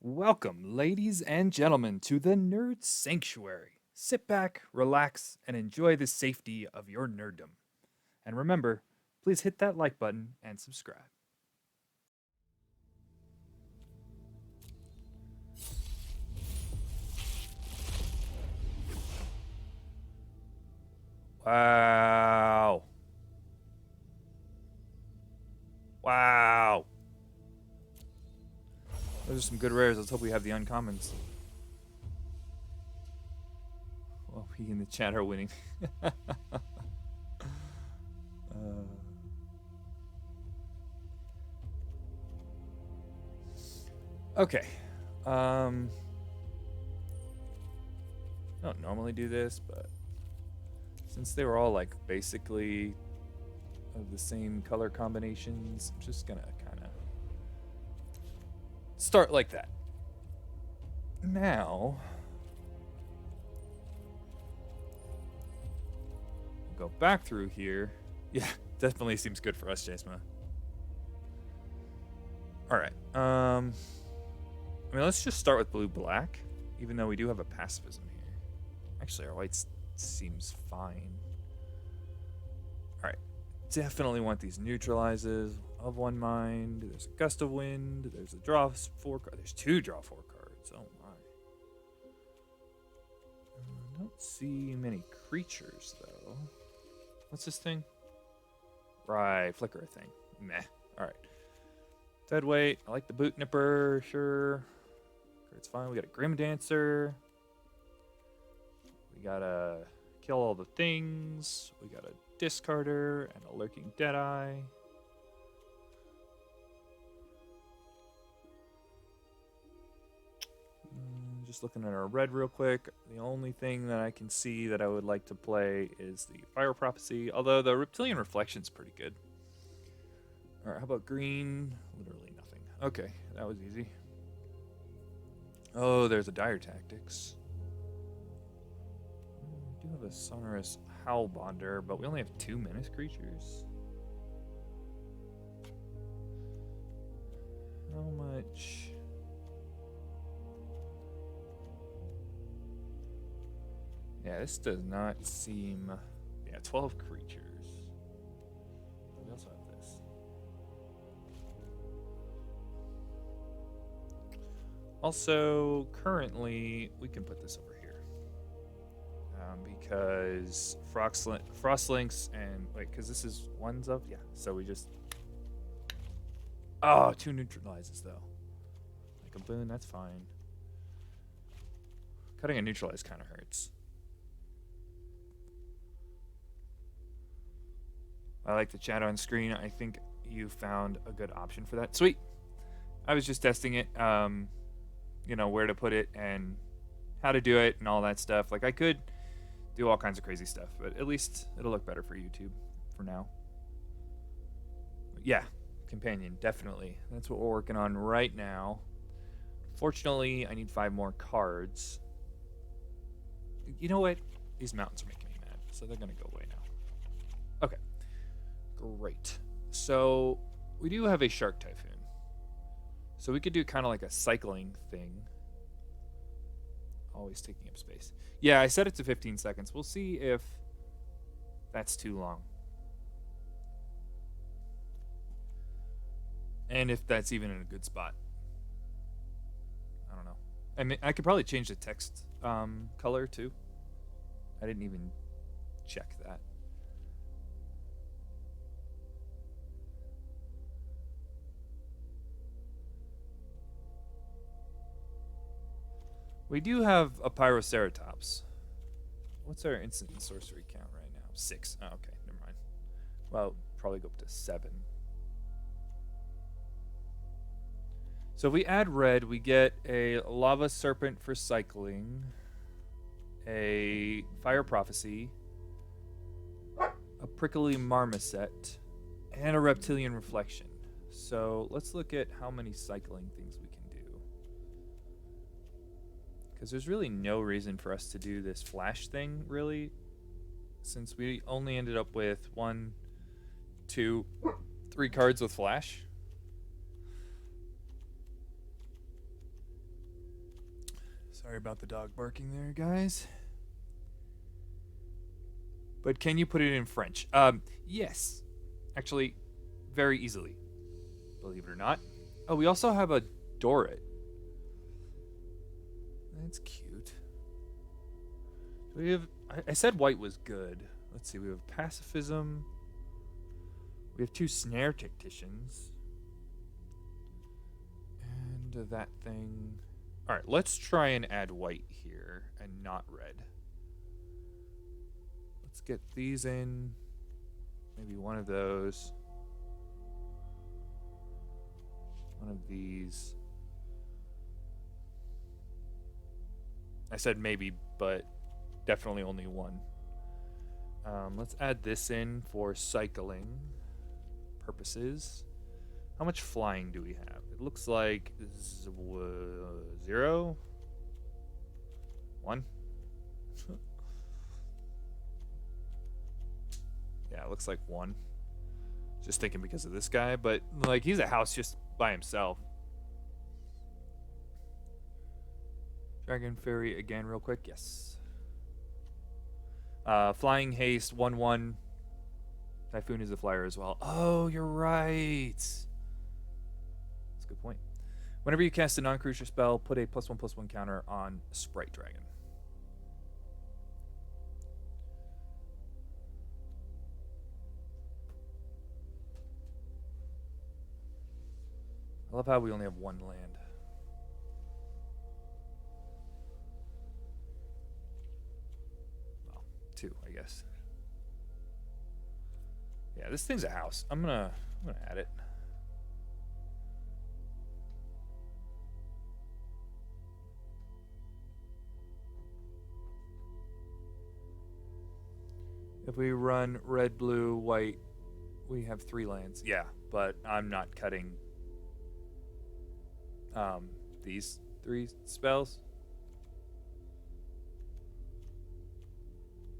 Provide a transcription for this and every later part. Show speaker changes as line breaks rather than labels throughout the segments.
Welcome, ladies and gentlemen, to the Nerd Sanctuary. Sit back, relax, and enjoy the safety of your nerddom. And remember, please hit that like button and subscribe. Wow. Wow. Those are some good rares. Let's hope we have the uncommons. Well, we in the chat are winning. Okay. I don't normally do this, but since they were all like basically of the same color combinations, I'm just gonna kind of start like that. Now, go back through here. Yeah, definitely seems good for us, Jasma. All right. I mean, let's just start with blue-black, even though we do have a pacifism here. Actually, our white seems fine. All right. Definitely want these neutralizes of one mind. There's a gust of wind. There's a draw 4 card. There's 2 draw 4 cards. Oh my. I don't see many creatures though. What's this thing? Right, flicker thing. Meh. All right. Deadweight. I like the boot nipper. Sure. It's fine. We got a Grim Dancer. We gotta kill all the things. We got a discarder and a lurking Deadeye. Just looking at our red real quick. The only thing that I can see that I would like to play is the Fire Prophecy, although the Reptilian Reflection's pretty good. Alright, how about green? Literally nothing. Okay, that was easy. Oh, there's a Dire Tactics. We do have a Sonorous Howlbonder, but we only have 2 menace creatures. How much? Yeah, this does not seem... Yeah, 12 creatures. We also have this. Also, currently, we can put this over here. Because Frostlinks and... Wait, because this is ones of... Yeah, so we just... Oh, 2 neutralizes, though. Like a boon, that's fine. Cutting a neutralize kind of hurts. I like the chat on screen. I think you found a good option for that. Sweet. I was just testing it, you know, where to put it and how to do it and all that stuff. Like, I could do all kinds of crazy stuff, but at least it'll look better for YouTube for now. But yeah, companion, definitely. That's what we're working on right now. Fortunately, I need 5 more cards. You know what? These mountains are making me mad, so they're going to go away now. Okay. Great. So we do have a Shark Typhoon. So we could do kind of like a cycling thing. Always taking up space. Yeah, I set it to 15 seconds. We'll see if that's too long. And if that's even in a good spot. I don't know. I mean, I could probably change the text color too. I didn't even check that. We do have a Pyroceratops. What's our instant and sorcery count right now? 6. Oh, okay, never mind. Well, probably go up to 7. So if we add red, we get a Lava Serpent for cycling, a Fire Prophecy, a Prickly Marmoset, and a Reptilian Reflection. So let's look at how many cycling things we can do. Because there's really no reason for us to do this flash thing, really, since we only ended up with 1, 2, 3 cards with flash. Sorry about the dog barking there, guys. But can you put it in French? Yes. Actually, very easily. Believe it or not. Oh, we also have a Dorit. That's cute. Do we have... I said white was good. Let's see, we have pacifism. We have 2 snare tacticians. And that thing... Alright, let's try and add white here and not red. Let's get these in. Maybe one of those. One of these. I said maybe, but definitely only one. Let's add this in for cycling purposes. How much flying do we have? It looks like 0? 1? Yeah, it looks like 1. Just thinking because of this guy, but like he's a house just by himself. Dragon Fairy again real quick. Yes. Flying haste 1/1. Typhoon is a flyer as well. Oh, you're right. That's a good point. Whenever you cast a non-creature spell, put a +1/+1 counter on Sprite Dragon. I love how we only have 1 land. Well, 2, I guess. Yeah, this thing's a house. I'm gonna add it. If we run red, blue, white, we have 3 lands. Yeah, but I'm not cutting these 3 spells.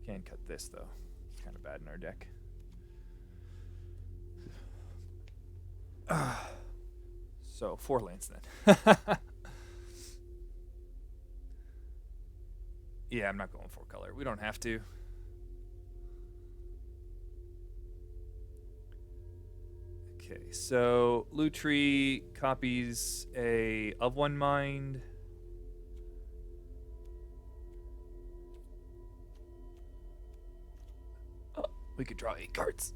Can't cut this though. It's kind of bad in our deck. So 4 lands then. Yeah, I'm not going 4 color. We don't have to. Okay, so Lutri copies a of 1 mind. Oh, we could draw 8 cards.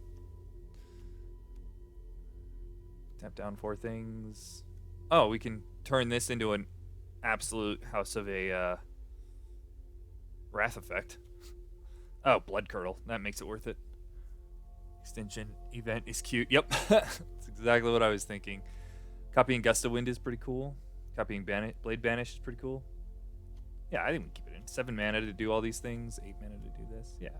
Tap down 4 things. Oh, we can turn this into an absolute House of a Wrath effect. Oh, Blood Curdle. That makes it worth it. Extension event is cute. Yep. That's exactly what I was thinking. Copying Gust of Wind is pretty cool. Copying Blade Banish is pretty cool. Yeah, I think we can keep it in. 7 mana to do all these things. 8 mana to do this. Yeah.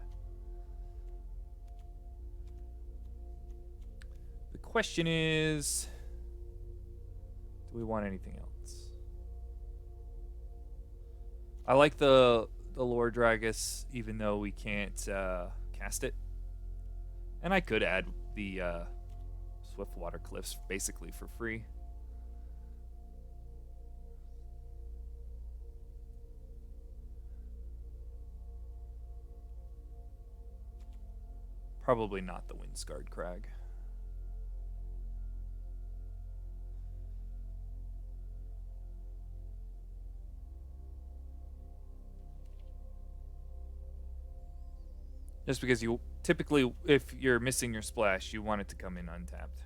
The question is, do we want anything else? I like the Lore Dragus, even though we can't cast it. And I could add the Swiftwater Cliffs basically for free. Probably not the Windscarred Crag. Just because you typically, if you're missing your splash, you want it to come in untapped.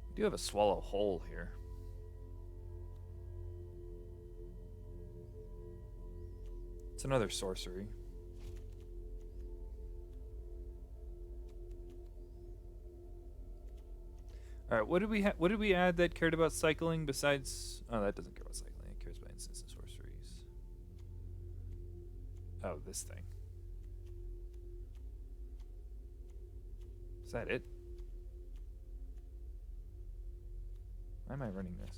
We do have a Swallow Hole here. It's another sorcery. All right, what did we add that cared about cycling besides? Oh, that doesn't care about cycling. It cares about instants and sorceries. Oh, this thing. Is that it? Why am I running this?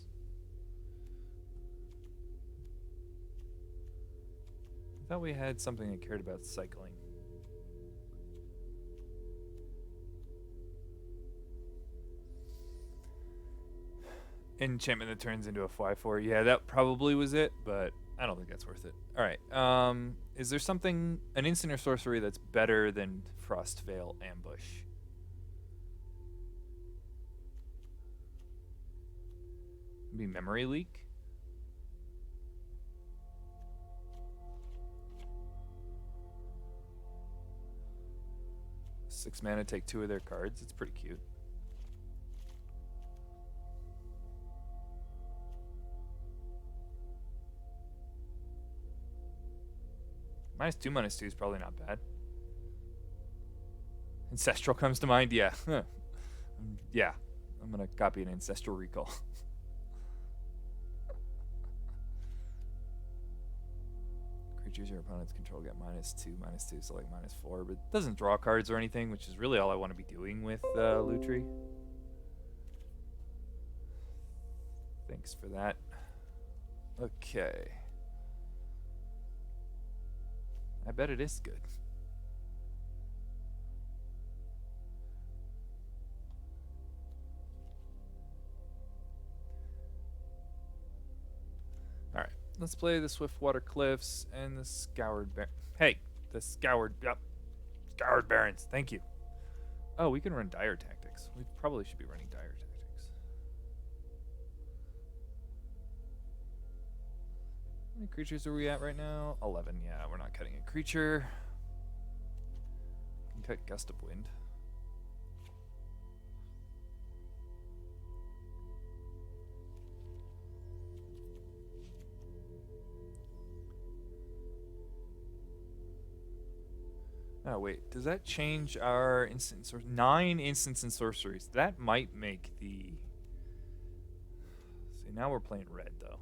I thought we had something that cared about cycling. Enchantment that turns into a 5/4. Yeah, that probably was it, but I don't think that's worth it. All right. Is there something, an instant or sorcery that's better than Frost Veil Ambush? Maybe Memory Leak? Six mana, take 2 of their cards. It's pretty cute. -2/-2 is probably not bad. Ancestral comes to mind, yeah. Yeah, I'm gonna copy an Ancestral Recall. Creatures your opponents control get -2/-2, so like -4, but it doesn't draw cards or anything, which is really all I want to be doing with Lutri. Thanks for that. Okay. I bet it is good. Alright, let's play the Swiftwater Cliffs and the Scoured Barrens. Hey, the Scoured Barrens, thank you. Oh, we can run Dire Tactics. We probably should be running Dire Tactics. How many creatures are we at right now? 11, yeah, we're not cutting a creature. We can cut Gust of Wind. Oh, wait. Does that change our instant sorcery? 9 instants and sorceries. That might make the... See, now we're playing red, though.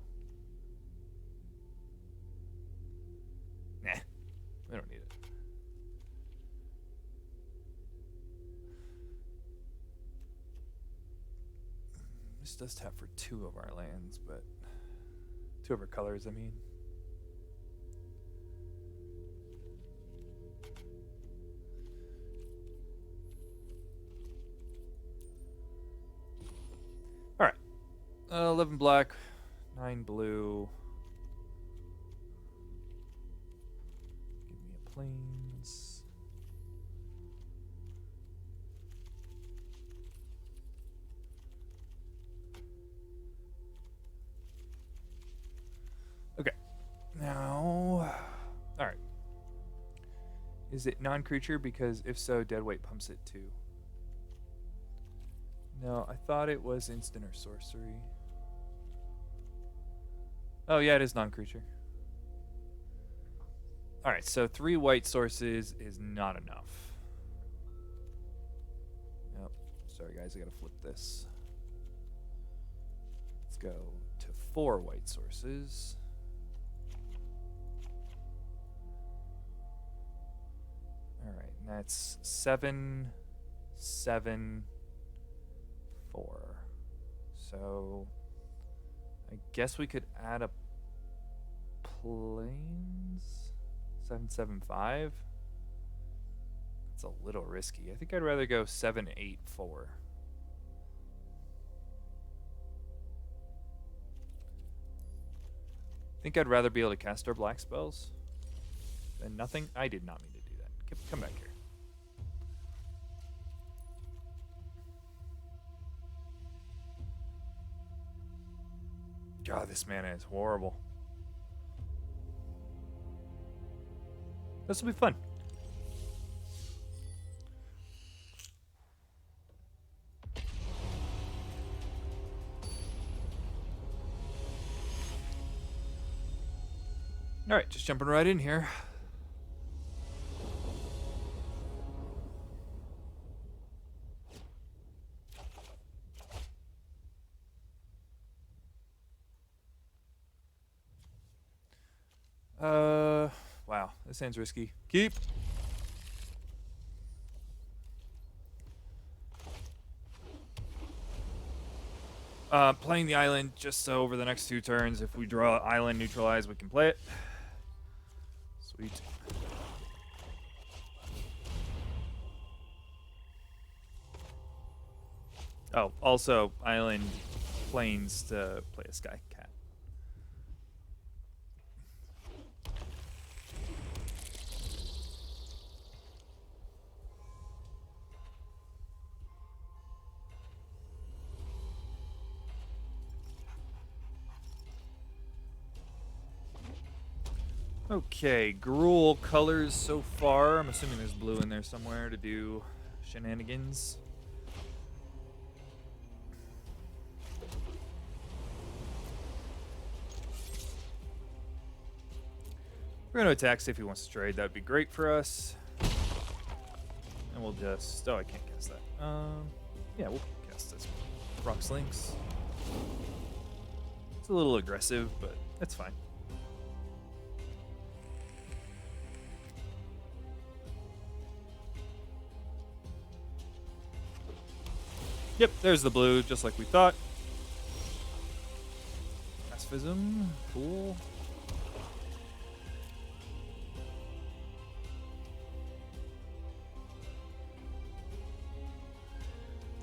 Nah. We don't need it. This does tap for 2 of our lands, but... 2 of our colors, I mean. Alright. 11 black, 9 blue. Give me a plains. Okay. Now... Alright. Is it non-creature? Because if so, Deadweight pumps it too. No, I thought it was instant or sorcery. Oh, yeah, it is non-creature. Alright, so 3 white sources is not enough. Nope. Sorry, guys, I gotta flip this. Let's go to 4 white sources. Alright, and that's 7, 7, 4. So I guess we could add a plains. 7/7/5. It's a little risky. I think I'd rather go 7/8/4. I think I'd rather be able to cast our black spells than nothing. I did not mean to do that. Come back here. God, this mana is horrible. This will be fun. All right, just jumping right in here. Wow, this hand's risky. Keep. Playing the island just so over the next 2 turns, if we draw island neutralize, we can play it. Sweet. Oh, also island plains to play a sky cat. Okay, Gruul colors so far. I'm assuming there's blue in there somewhere to do shenanigans. We're going to attack, see if he wants to trade. That would be great for us. And we'll just... Oh, I can't cast that. Yeah, we'll cast this. Rock Slinks. It's a little aggressive, but that's fine. Yep, there's the blue, just like we thought. Pacifism, cool.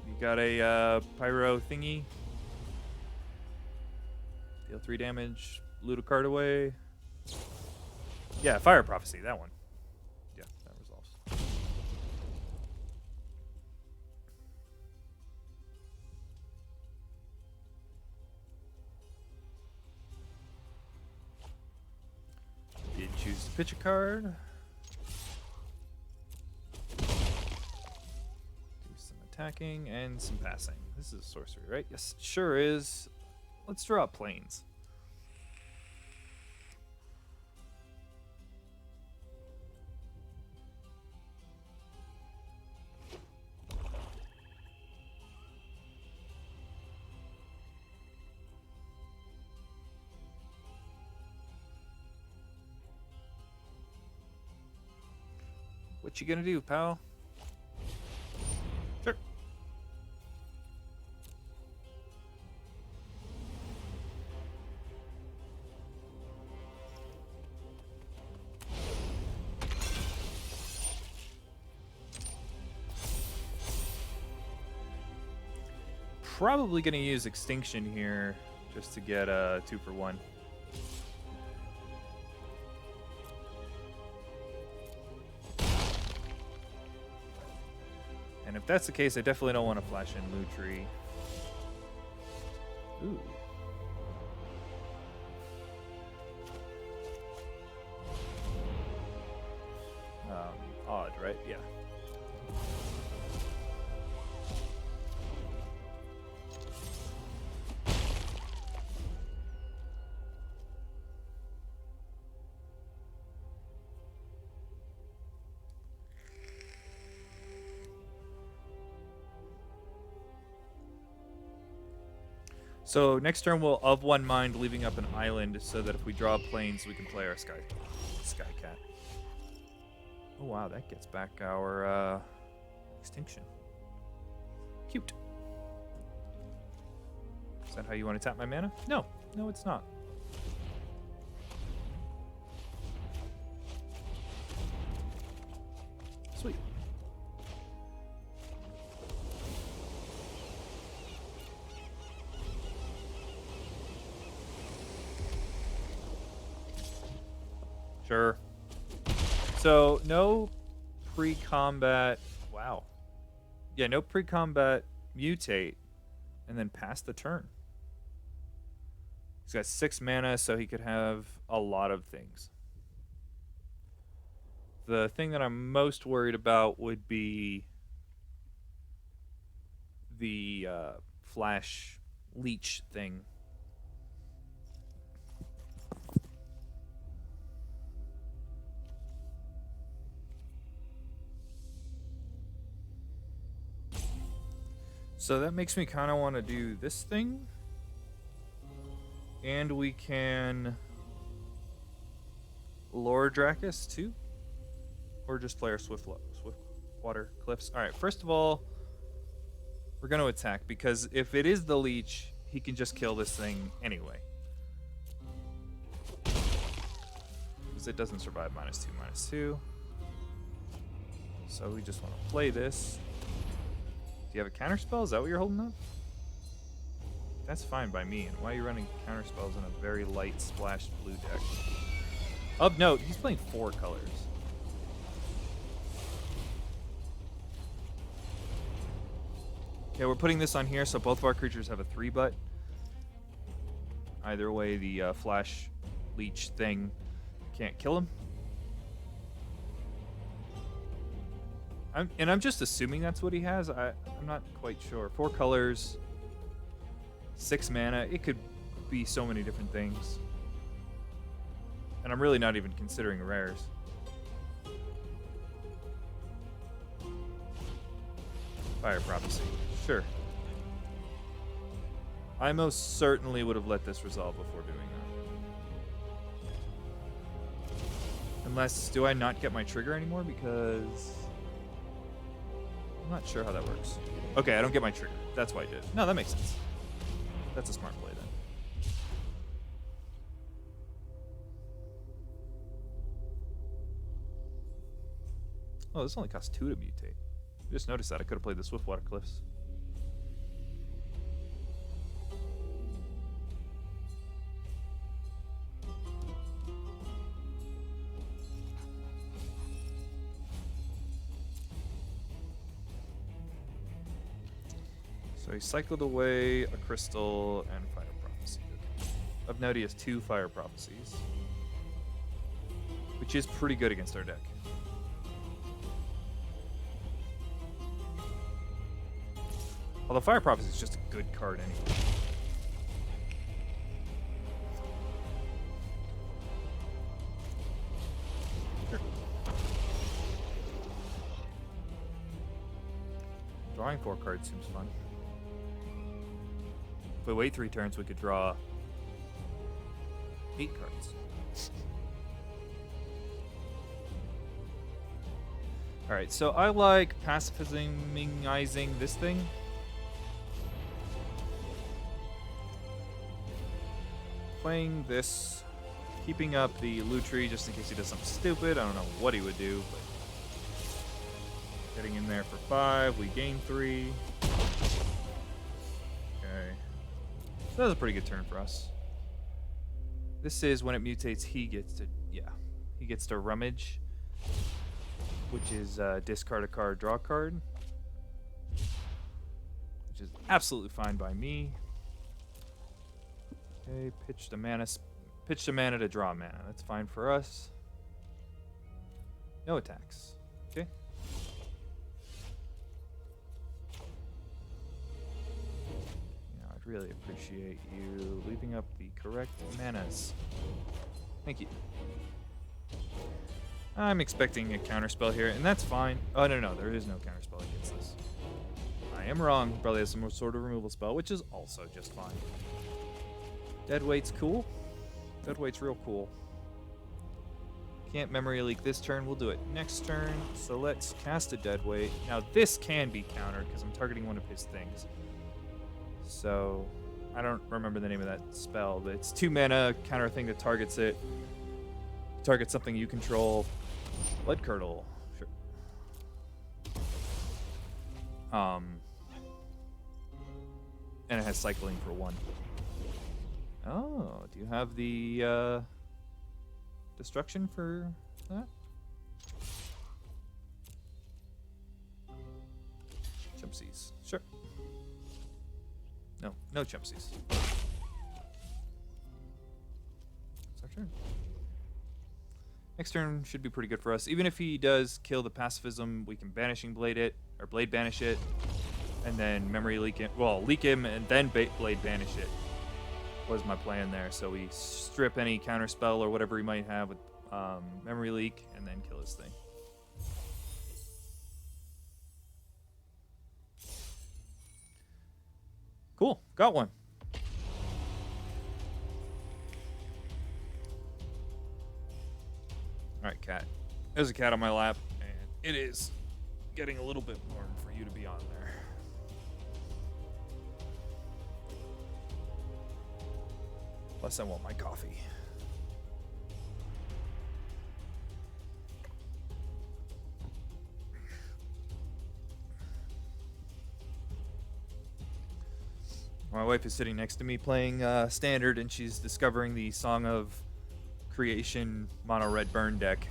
You got a pyro thingy. Deal 3 damage, loot a card away. Yeah, Fire Prophecy, that one. Yeah, that resolves. Did choose to pitch a card. Do some attacking and some passing. This is sorcery, right? Yes, it sure is. Let's draw planes. What you gonna do, pal? Sure. Probably gonna use Extinction here just to get a 2 for 1. And if that's the case, I definitely don't want to flash in Lutri. Ooh. Odd, right? Yeah. So next turn we'll of one mind, leaving up an island so that if we draw planes, we can play our Sky Cat. Oh wow, that gets back our Extinction. Cute. Is that how you want to tap my mana? No, no, it's not. Sweet. Sure. So, no pre-combat... Wow. Yeah, no pre-combat mutate, and then pass the turn. He's got 6 mana, so he could have a lot of things. The thing that I'm most worried about would be the flash leech thing. So that makes me kind of want to do this thing. And we can lure Dracus too. Or just play our Swiftwater Cliffs. Alright, first of all, we're going to attack. Because if it is the leech, he can just kill this thing anyway. Because it doesn't survive -2/-2. So we just want to play this. Do you have a counterspell? Is that what you're holding up? That's fine by me. And why are you running counterspells in a very light splashed blue deck? Of note, he's playing 4 colors. Okay, we're putting this on here so both of our creatures have a 3-butt. Either way, the flash leech thing can't kill him. I'm just assuming that's what he has. I'm not quite sure. 4 colors, 6 mana. It could be so many different things. And I'm really not even considering rares. Fire Prophecy. Sure. I most certainly would have let this resolve before doing that. Unless, do I not get my trigger anymore? Because I'm not sure how that works. Okay, I don't get my trigger. That's why I did it. No, that makes sense. That's a smart play then. Oh, this only costs 2 to mutate. I just noticed that. I could have played the Swiftwater Cliffs. So he cycled away a crystal and Fire Prophecy. Okay. Of note, he has 2 Fire Prophecies, which is pretty good against our deck. Although Fire Prophecy is just a good card anyway. Sure. Drawing 4 cards seems fun. If we wait 3 turns, we could draw 8 cards. Alright, so I like pacifizing this thing. Playing this, keeping up the Lutri just in case he does something stupid. I don't know what he would do, but getting in there for 5, we gain 3. Okay. So that was a pretty good turn for us. This is when it mutates, he gets to rummage, which is discard a card, draw a card, which is absolutely fine by me. Okay, pitch the mana to draw mana. That's fine for us. No attacks. Okay. Now, I'd really appreciate you leaving up the correct manas. Thank you. I'm expecting a counterspell here, and that's fine. Oh, no, there is no counterspell against this. I am wrong. Probably has some sort of removal spell, which is also just fine. Deadweight's cool. Deadweight's real cool. Can't memory leak this turn. We'll do it next turn. So let's cast a Deadweight. Now this can be countered because I'm targeting one of his things. So I don't remember the name of that spell, but it's 2 mana, counter thing that targets it. Target something you control. Blood Curdle. Sure. And it has cycling for 1. Oh, do you have the destruction for that? Chumpsies. Sure. No Chumpsies. It's our turn. Next turn should be pretty good for us. Even if he does kill the pacifism, we can Banishing Blade it, or Blade Banish it, and then Memory Leak it. Well, leak him and then Blade Banish it. Was my plan there. So we strip any counterspell or whatever he might have with Memory Leak, and then kill his thing. Cool, got one. Alright, cat. There's a cat on my lap, and it is getting a little bit warm for you to be on there. Plus, I want my coffee. My wife is sitting next to me playing Standard, and she's discovering the Song of Creation Mono Red Burn deck.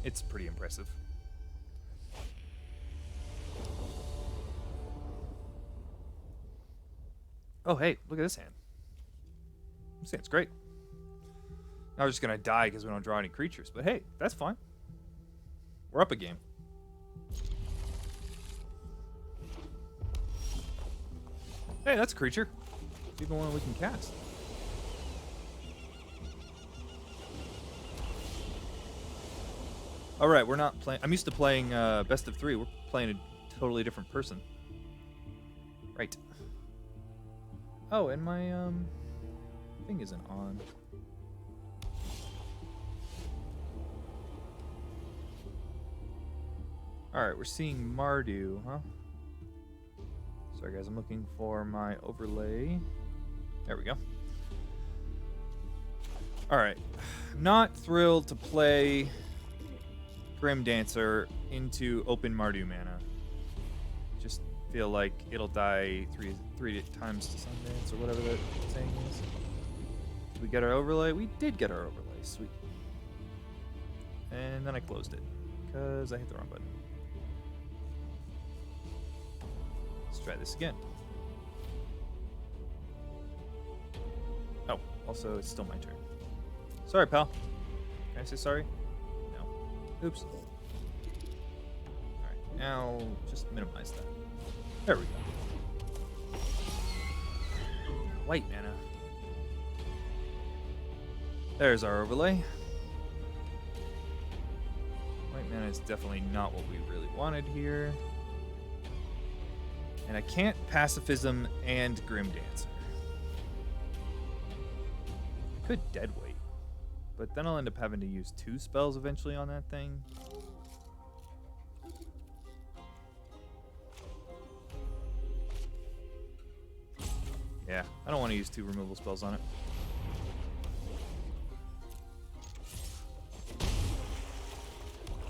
It's pretty impressive. Oh, hey, look at this hand. This hand's great. I was just going to die because we don't draw any creatures, but hey, that's fine. We're up a game. Hey, that's a creature. It's even one we can cast. All right, we're not playing. I'm used to playing best of 3. We're playing a totally different person. Right. Oh, and my thing isn't on. All right, we're seeing Mardu, huh? Sorry, guys, I'm looking for my overlay. There we go. All right, not thrilled to play Grim Dancer into open Mardu mana. Just feel like it'll die three times to Sundance or whatever that saying is. Did we get our overlay? We did get our overlay. Sweet. And then I closed it because I hit the wrong button. Let's try this again. Oh, also it's still my turn. Sorry, pal. Can I say sorry? No. Oops. Alright, now just minimize that. There we go. White mana. There's our overlay. White mana is definitely not what we really wanted here. And I can't Pacifism and Grim Dancer. I could Deadweight, but then I'll end up having to use 2 spells eventually on that thing. Yeah, I don't want to use 2 removal spells on it.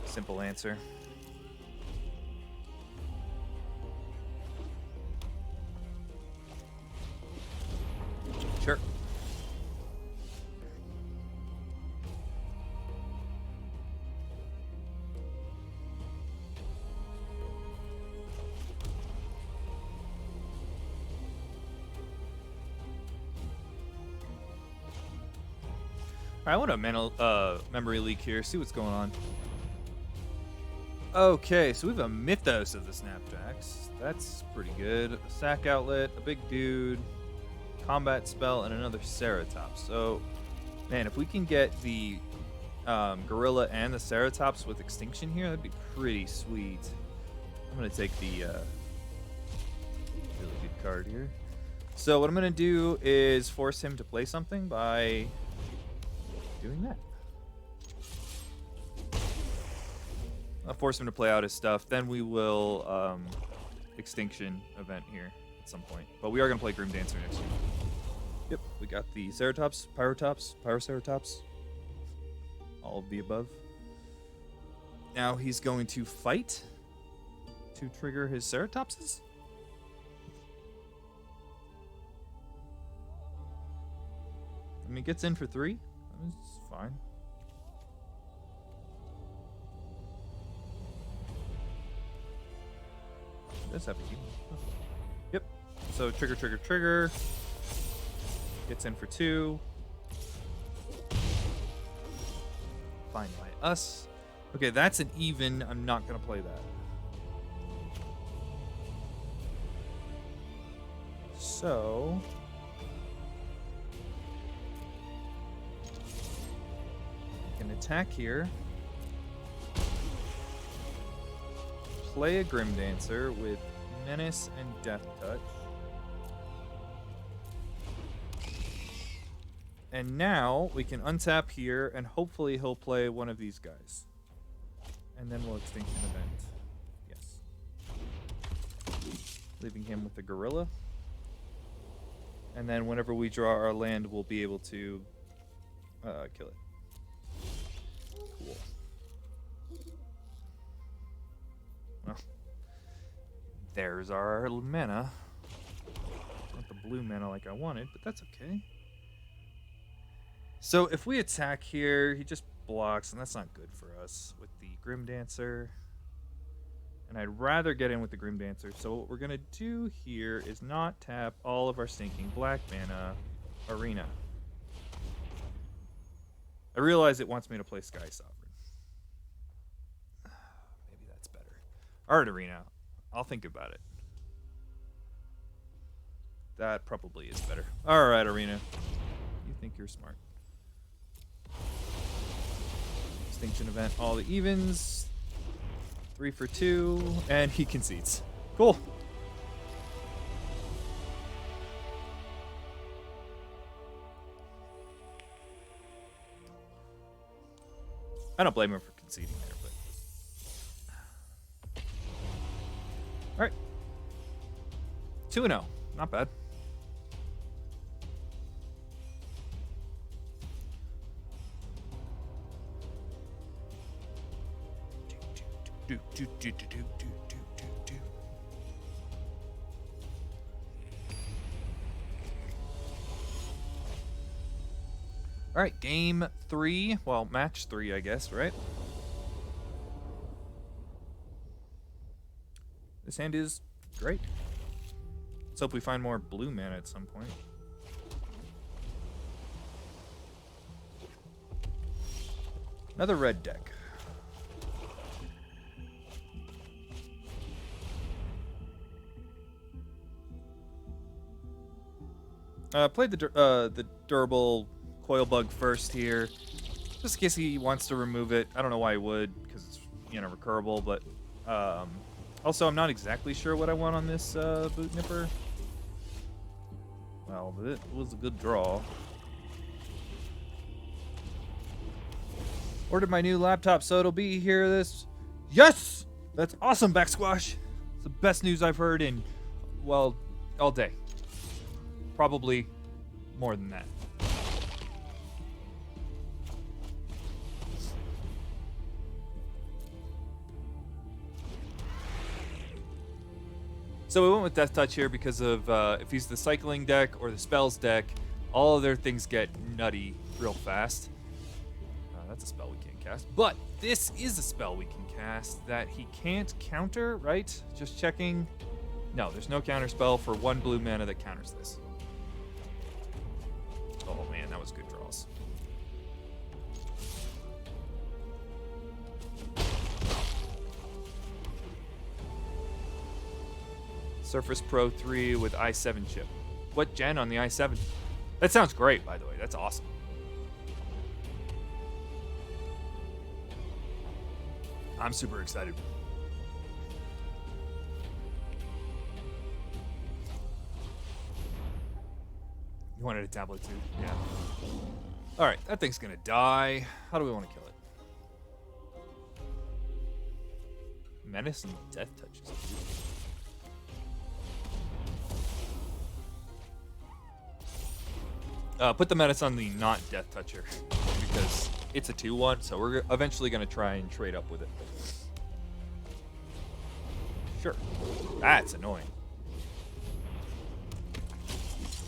Simple answer. Sure. Alright, I want a memory leak here, see what's going on. Okay, so we have a Mythos of the Snapjacks. That's pretty good. A sack outlet, a big dude, combat spell, and another Ceratops. So, man, if we can get the Gorilla and the Ceratops with Extinction here, that'd be pretty sweet. I'm going to take the really good card here. So what I'm going to do is force him to play something by doing that. I'll force him to play out his stuff. Then we will Extinction event here at some point. But we are going to play Grim Dancer next week. Yep, we got the Ceratops, Pyroceratops, all of the above. Now he's going to fight to trigger his Ceratopses. I mean, it gets in for 3. It's fine. Does have a key. Oh. Yep. So trigger. Gets in for 2. Fine by us. Okay, that's an even. I'm not gonna play that. So I can attack here. Play a Grim Dancer with Menace and Death Touch. And now we can untap here, and hopefully he'll play one of these guys. And then we'll Extinction event. Yes. Leaving him with the Gorilla. And then whenever we draw our land, we'll be able to kill it. Cool. Well, there's our mana. Not the blue mana like I wanted, but that's okay. So if we attack here, he just blocks, and that's not good for us with the Grim Dancer. And I'd rather get in with the Grim Dancer. So what we're going to do here is not tap all of our sinking black mana Arena. I realize it wants me to play Sky Sovereign. Maybe that's better. Art Arena. I'll think about it. That probably is better. Alright, Arena. You think you're smart. Extinction event, all the evens. 3 for 2, and he concedes. Cool. I don't blame him for conceding there, but... Alright. 2-0. Not bad. All right, game 3. Well, match 3, I guess, right? This hand is great. Let's hope we find more blue mana at some point. Another red deck. Played the durable coil bug first here, just in case he wants to remove it. I don't know why he would, because it's recurable. But also, I'm not exactly sure what I want on this boot nipper. Well, it was a good draw. Ordered my new laptop, so it'll be here. Yes, that's awesome, Backsquash. It's the best news I've heard in all day. Probably more than that. So we went with Death Touch here because of if he's the cycling deck or the spells deck, all of their things get nutty real fast. That's a spell we can't cast. But this is a spell we can cast that he can't counter, right? Just checking. No, there's no counter spell for 1 blue mana that counters this. Oh man, that was good draws. Surface Pro 3 with i7 chip. What gen on the i7? That sounds great, by the way. That's awesome. I'm super excited. You wanted a tablet too? Yeah. Alright, that thing's gonna die. How do we want to kill it? Menace and Death Touches. Put the Menace on the not Death Toucher, because it's a 2-1, so we're eventually gonna try and trade up with it. Sure. That's annoying.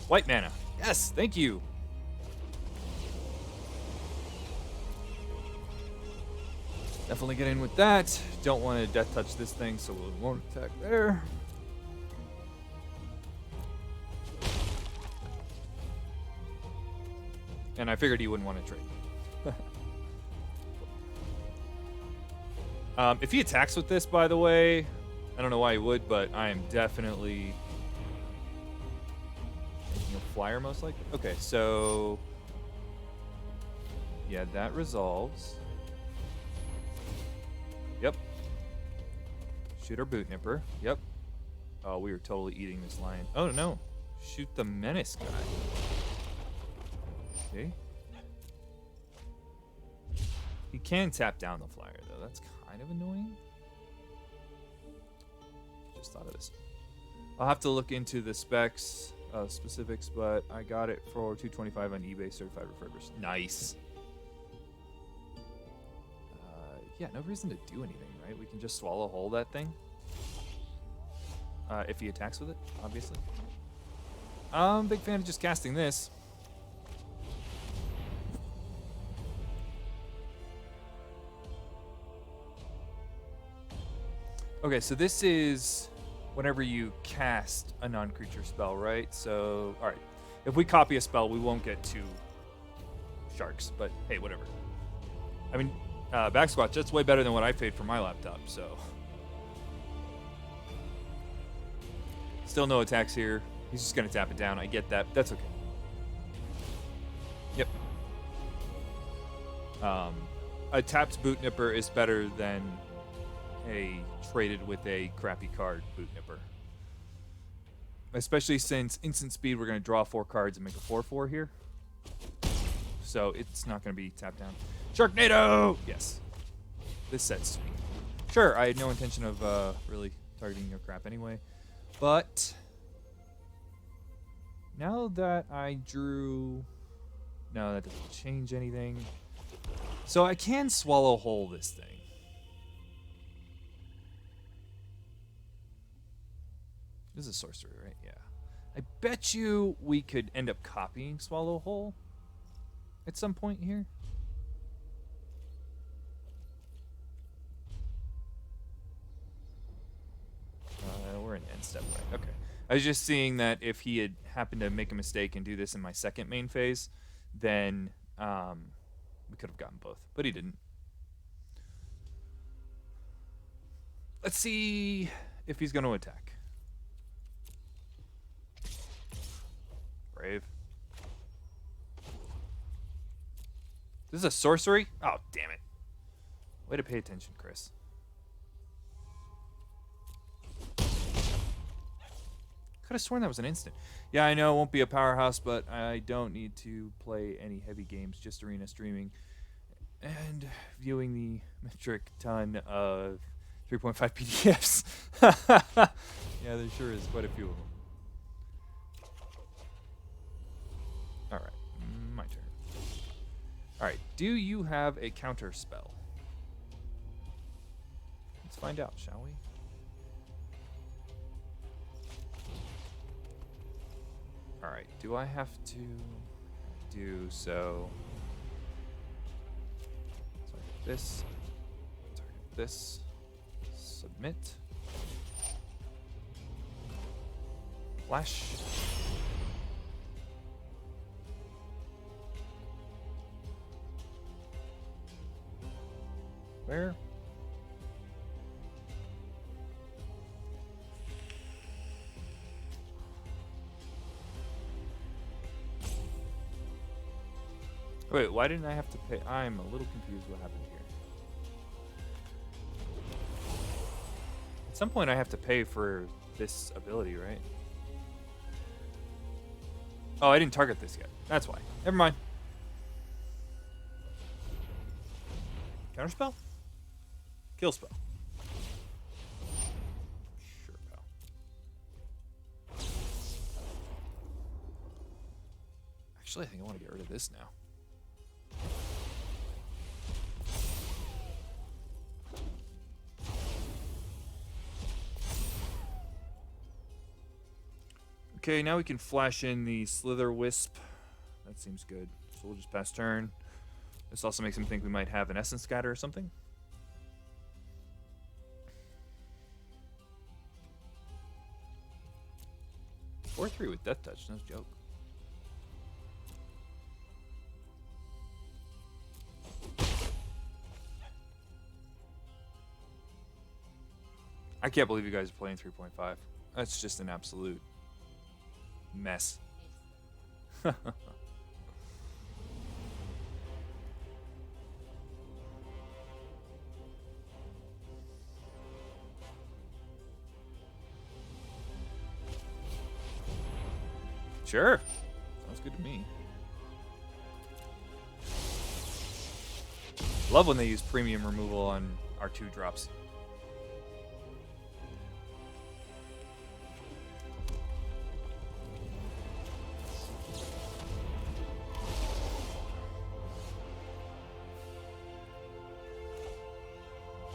White mana. Yes, thank you. Definitely get in with that. Don't want to Death Touch this thing, so we won't attack there. And I figured he wouldn't want to trade. If he attacks with this, by the way, I don't know why he would, but I am definitely taking a flyer most likely. Okay, so yeah, that resolves. Yep. Shoot our boot nipper. Yep. Oh, we were totally eating this lion. Oh no. Shoot the menace guy. Okay. He can tap down the flyer though. That's kind of annoying. Just thought of this. I'll have to look into the specs. specifics, but I got it for $225 on eBay, certified refurbished. Nice. Yeah, no reason to do anything, right? We can just swallow whole that thing. If he attacks with it, obviously. Big fan of just casting this. Okay, so this is whenever you cast a non-creature spell, right? So, alright. If we copy a spell, we won't get 2 sharks, but hey, whatever. I mean, back squatch, that's way better than what I paid for my laptop, so. Still no attacks here. He's just going to tap it down. I get that. That's okay. Yep. A tapped Boot Nipper is better than a traded with a crappy card Boot Nipper. Especially since instant speed, we're going to draw 4 cards and make a 4/4 here. So it's not going to be tapped down. Sharknado! Yes. This set's sweet. Sure, I had no intention of really targeting your crap anyway. But now that I drew... No, that doesn't change anything. So I can swallow whole this thing. This is a sorcery, right? Yeah. I bet you we could end up copying Swallow Whole at some point here. We're in end step, right? Okay. I was just seeing that if he had happened to make a mistake and do this in my second main phase, then we could have gotten both, but he didn't. Let's see if he's going to attack. Brave. This is a sorcery? Oh, damn it. Way to pay attention, Chris. Could have sworn that was an instant. Yeah, I know it won't be a powerhouse, but I don't need to play any heavy games, just arena streaming. And viewing the metric ton of 3.5 PDFs. Yeah, there sure is quite a few of them. Alright, my turn. Alright, do you have a counter spell? Let's find out, shall we? Alright, do I have to do so? Target this. Target this. Submit. Flash. Where? Wait, why didn't I have to pay? I'm a little confused what happened here. At some point I have to pay for this ability, right? Oh, I didn't target this yet. That's why. Never mind. Counterspell? Kill spell. Sure, pal. Actually, I think I want to get rid of this now. Okay, now we can flash in the Slither Wisp. That seems good. So we'll just pass turn. This also makes him think we might have an Essence Scatter or something. Or 3 with Death Touch, no joke. I can't believe you guys are playing 3.5. That's just an absolute mess. Sure. Sounds good to me. Love when they use premium removal on our 2 drops.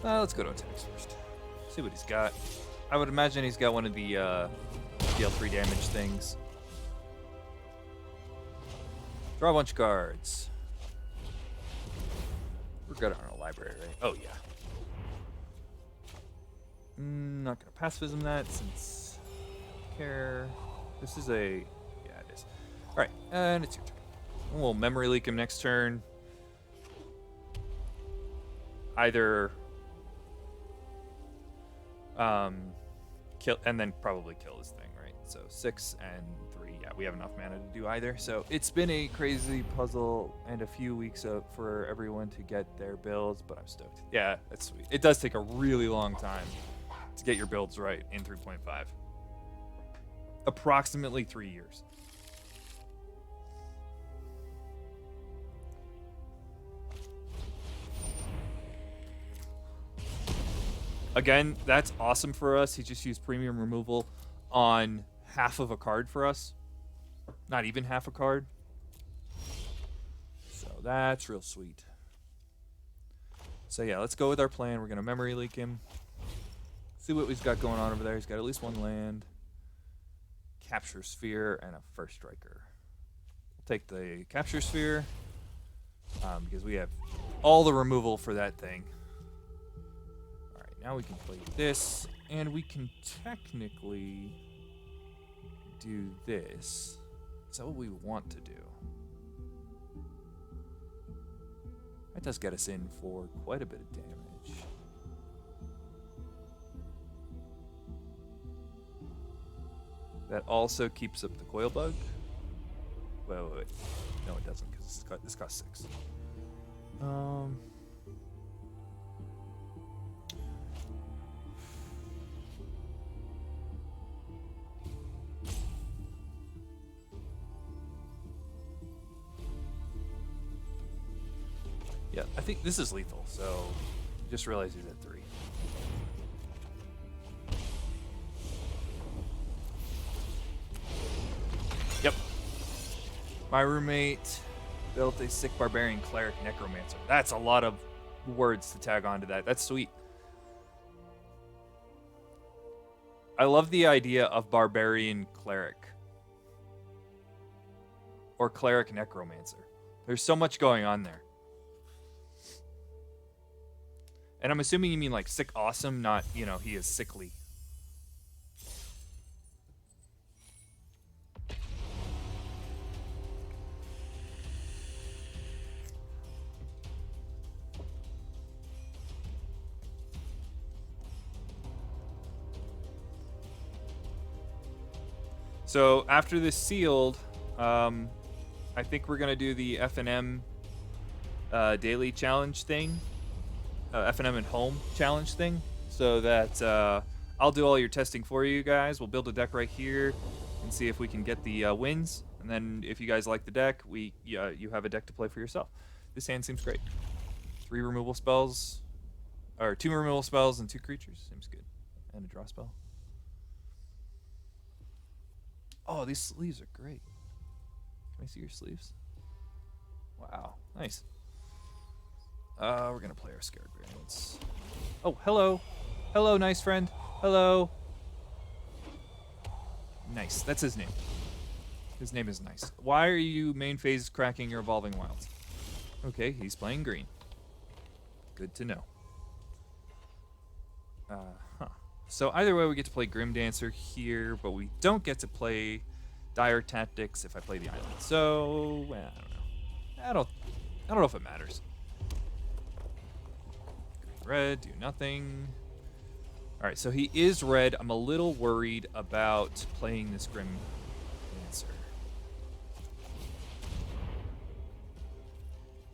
Let's go to attacks first. See what he's got. I would imagine he's got one of the deal 3 damage things. Draw a bunch of cards. We're good on our library, right? Oh, yeah. Not going to pacifism that since I don't care. This is a... Yeah, it is. Alright, and it's your turn. We'll memory leak him next turn. Either... kill, and then probably kill this thing, right? So 6 and 3. Yeah, we have enough mana to do either. So it's been a crazy puzzle and a few weeks for everyone to get their builds, but I'm stoked. Yeah, that's sweet. It does take a really long time to get your builds right in 3.5. Approximately 3 years. Again, that's awesome for us. He just used premium removal on half of a card for us. Not even half a card. So that's real sweet. So yeah, let's go with our plan. We're going to memory leak him. See what he's got going on over there. He's got at least 1 land. Capture Sphere and a First Striker. We'll take the Capture Sphere because we have all the removal for that thing. Now we can play this, and we can technically do this. Is that what we want to do? That does get us in for quite a bit of damage. That also keeps up the Coil Bug. Wait. No, it doesn't, because this costs 6. Yeah, I think this is lethal, so just realized he's at 3. Yep. My roommate built a sick barbarian cleric necromancer. That's a lot of words to tag onto that. That's sweet. I love the idea of barbarian cleric. Or cleric necromancer. There's so much going on there. And I'm assuming you mean like sick awesome, not, you know, he is sickly. So after this sealed, I think we're gonna do the F&M daily challenge thing. F&M at home challenge thing, so that I'll do all your testing for you guys. We'll build a deck right here and see if we can get the wins. And then if you guys like the deck, you have a deck to play for yourself. This hand seems great. 3 removal spells, or 2 removal spells and 2 creatures. Seems good. And a draw spell. Oh, these sleeves are great. Can I see your sleeves? Wow, nice. We're gonna play our scared variants. Oh, hello. Hello, nice friend. Hello. Nice, that's his name. His name is Nice. Why are you main phase cracking your Evolving Wilds? Okay, he's playing green. Good to know. So either way, we get to play Grim Dancer here, but we don't get to play Dire Tactics if I play the island. So, well, I don't know. I don't know if it matters. Red, do nothing. All right, so he is red. I'm a little worried about playing this Grim Dancer.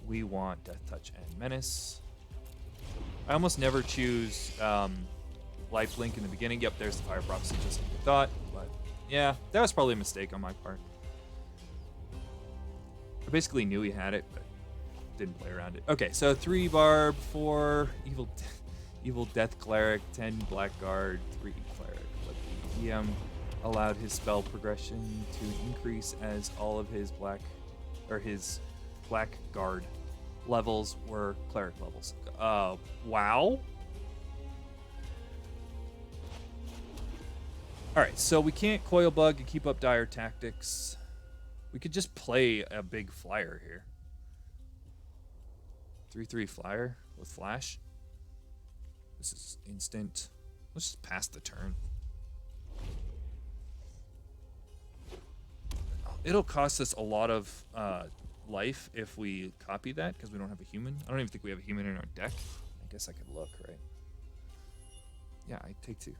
We want Death Touch and Menace. I almost never choose Lifelink in the beginning. Yep, there's the Fire Prophecy, just like I thought. But yeah, that was probably a mistake on my part. I basically knew he had it, but didn't play around it. Okay, so 3 Barb, 4 Evil Death Cleric, 10 Blackguard, 3 Cleric. But the DM allowed his spell progression to increase as all of his his Blackguard levels were Cleric levels. Wow. All right, so we can't coil bug and keep up dire tactics. We could just play a big flyer here. 3/3 flyer with flash. This is instant. Let's just pass the turn. It'll cost us a lot of life if we copy that because we don't have a human. I don't even think we have a human in our deck. I guess I could look, right? Yeah, I take 2.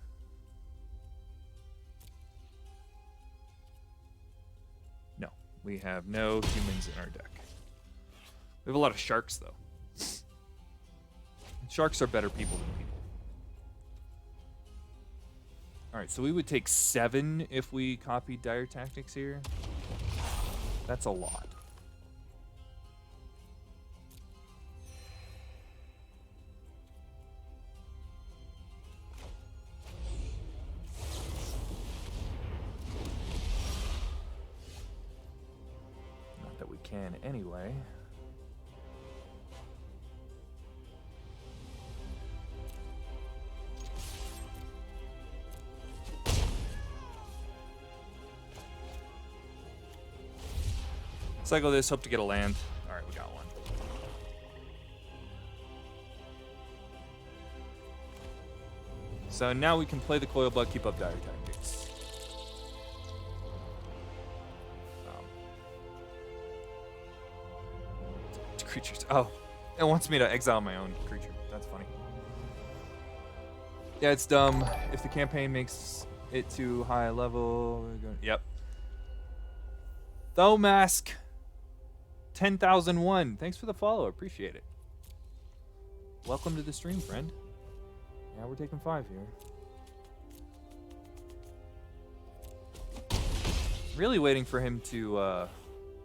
No, we have no humans in our deck. We have a lot of sharks, though. Sharks are better people than people. All right, so we would take 7 if we copied dire tactics here. That's a lot. Not that we can anyway. Cycle this, hope to get a land. All right, we got one. So now we can play the coil bug, keep up dire tactics. Creatures. Oh, it wants me to exile my own creature. That's funny. Yeah, it's dumb. If the campaign makes it too high a level, we're going. Yep. Thomask. 10,001. Thanks for the follow. Appreciate it. Welcome to the stream, friend. Yeah, we're taking 5 here. Really waiting for him to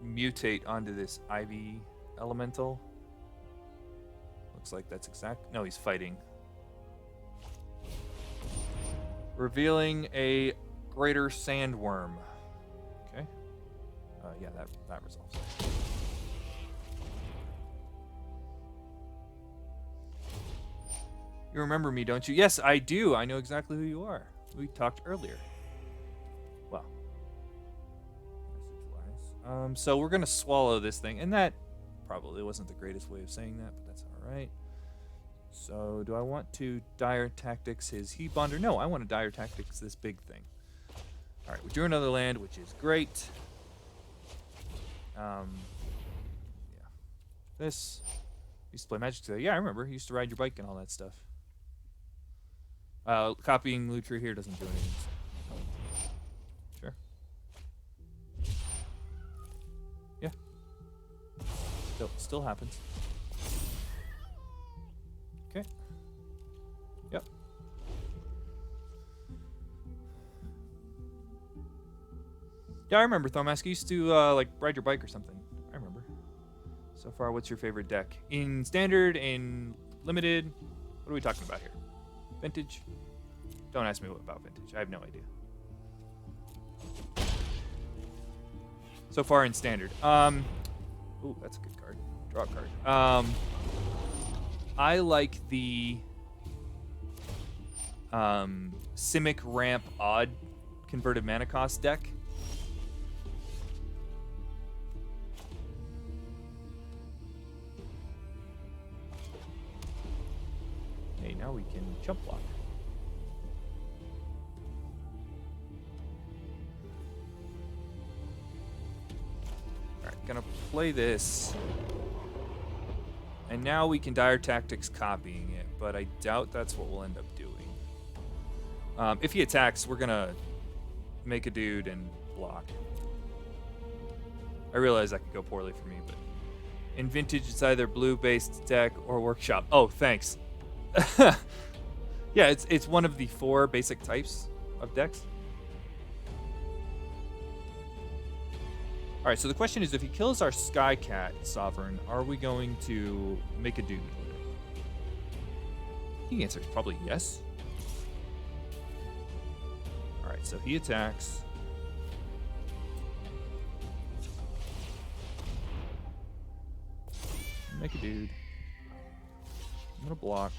mutate onto this Ivy elemental. Looks like that's exact. No, he's fighting. Revealing a greater sandworm. Okay. Yeah, that resolves. You remember me, don't you? Yes, I do. I know exactly who you are. We talked earlier. Well. So we're going to swallow this thing. And that probably wasn't the greatest way of saying that, but that's all right. So do I want to dire tactics his heat bonder? No, I want to dire tactics this big thing. All right, we drew another land, which is great. Yeah. This. Used to play Magic today. Yeah, I remember. Used to ride your bike and all that stuff. Copying Lutra here doesn't do anything. Sure. Yeah. Still happens. Okay. Yep. Yeah, I remember Thomask. You used to like ride your bike or something. I remember. So far, what's your favorite deck? In Standard, in Limited? What are we talking about here? Vintage? Don't ask me about Vintage. I have no idea. So far in Standard. Ooh, that's a good card. Draw a card. I like the Simic Ramp Odd converted mana cost deck. Hey, now we can jump block. Alright, gonna play this. And now we can dire tactics copying it, but I doubt that's what we'll end up doing. If he attacks, we're gonna make a dude and block. I realize that could go poorly for me, but in Vintage it's either blue-based deck or workshop. Oh, thanks. Yeah, it's one of the 4 basic types of decks. All right, so the question is, if he kills our Skycat Sovereign, are we going to make a dude with it? The answer is probably yes. All right, so he attacks. Make a dude. I'm gonna block.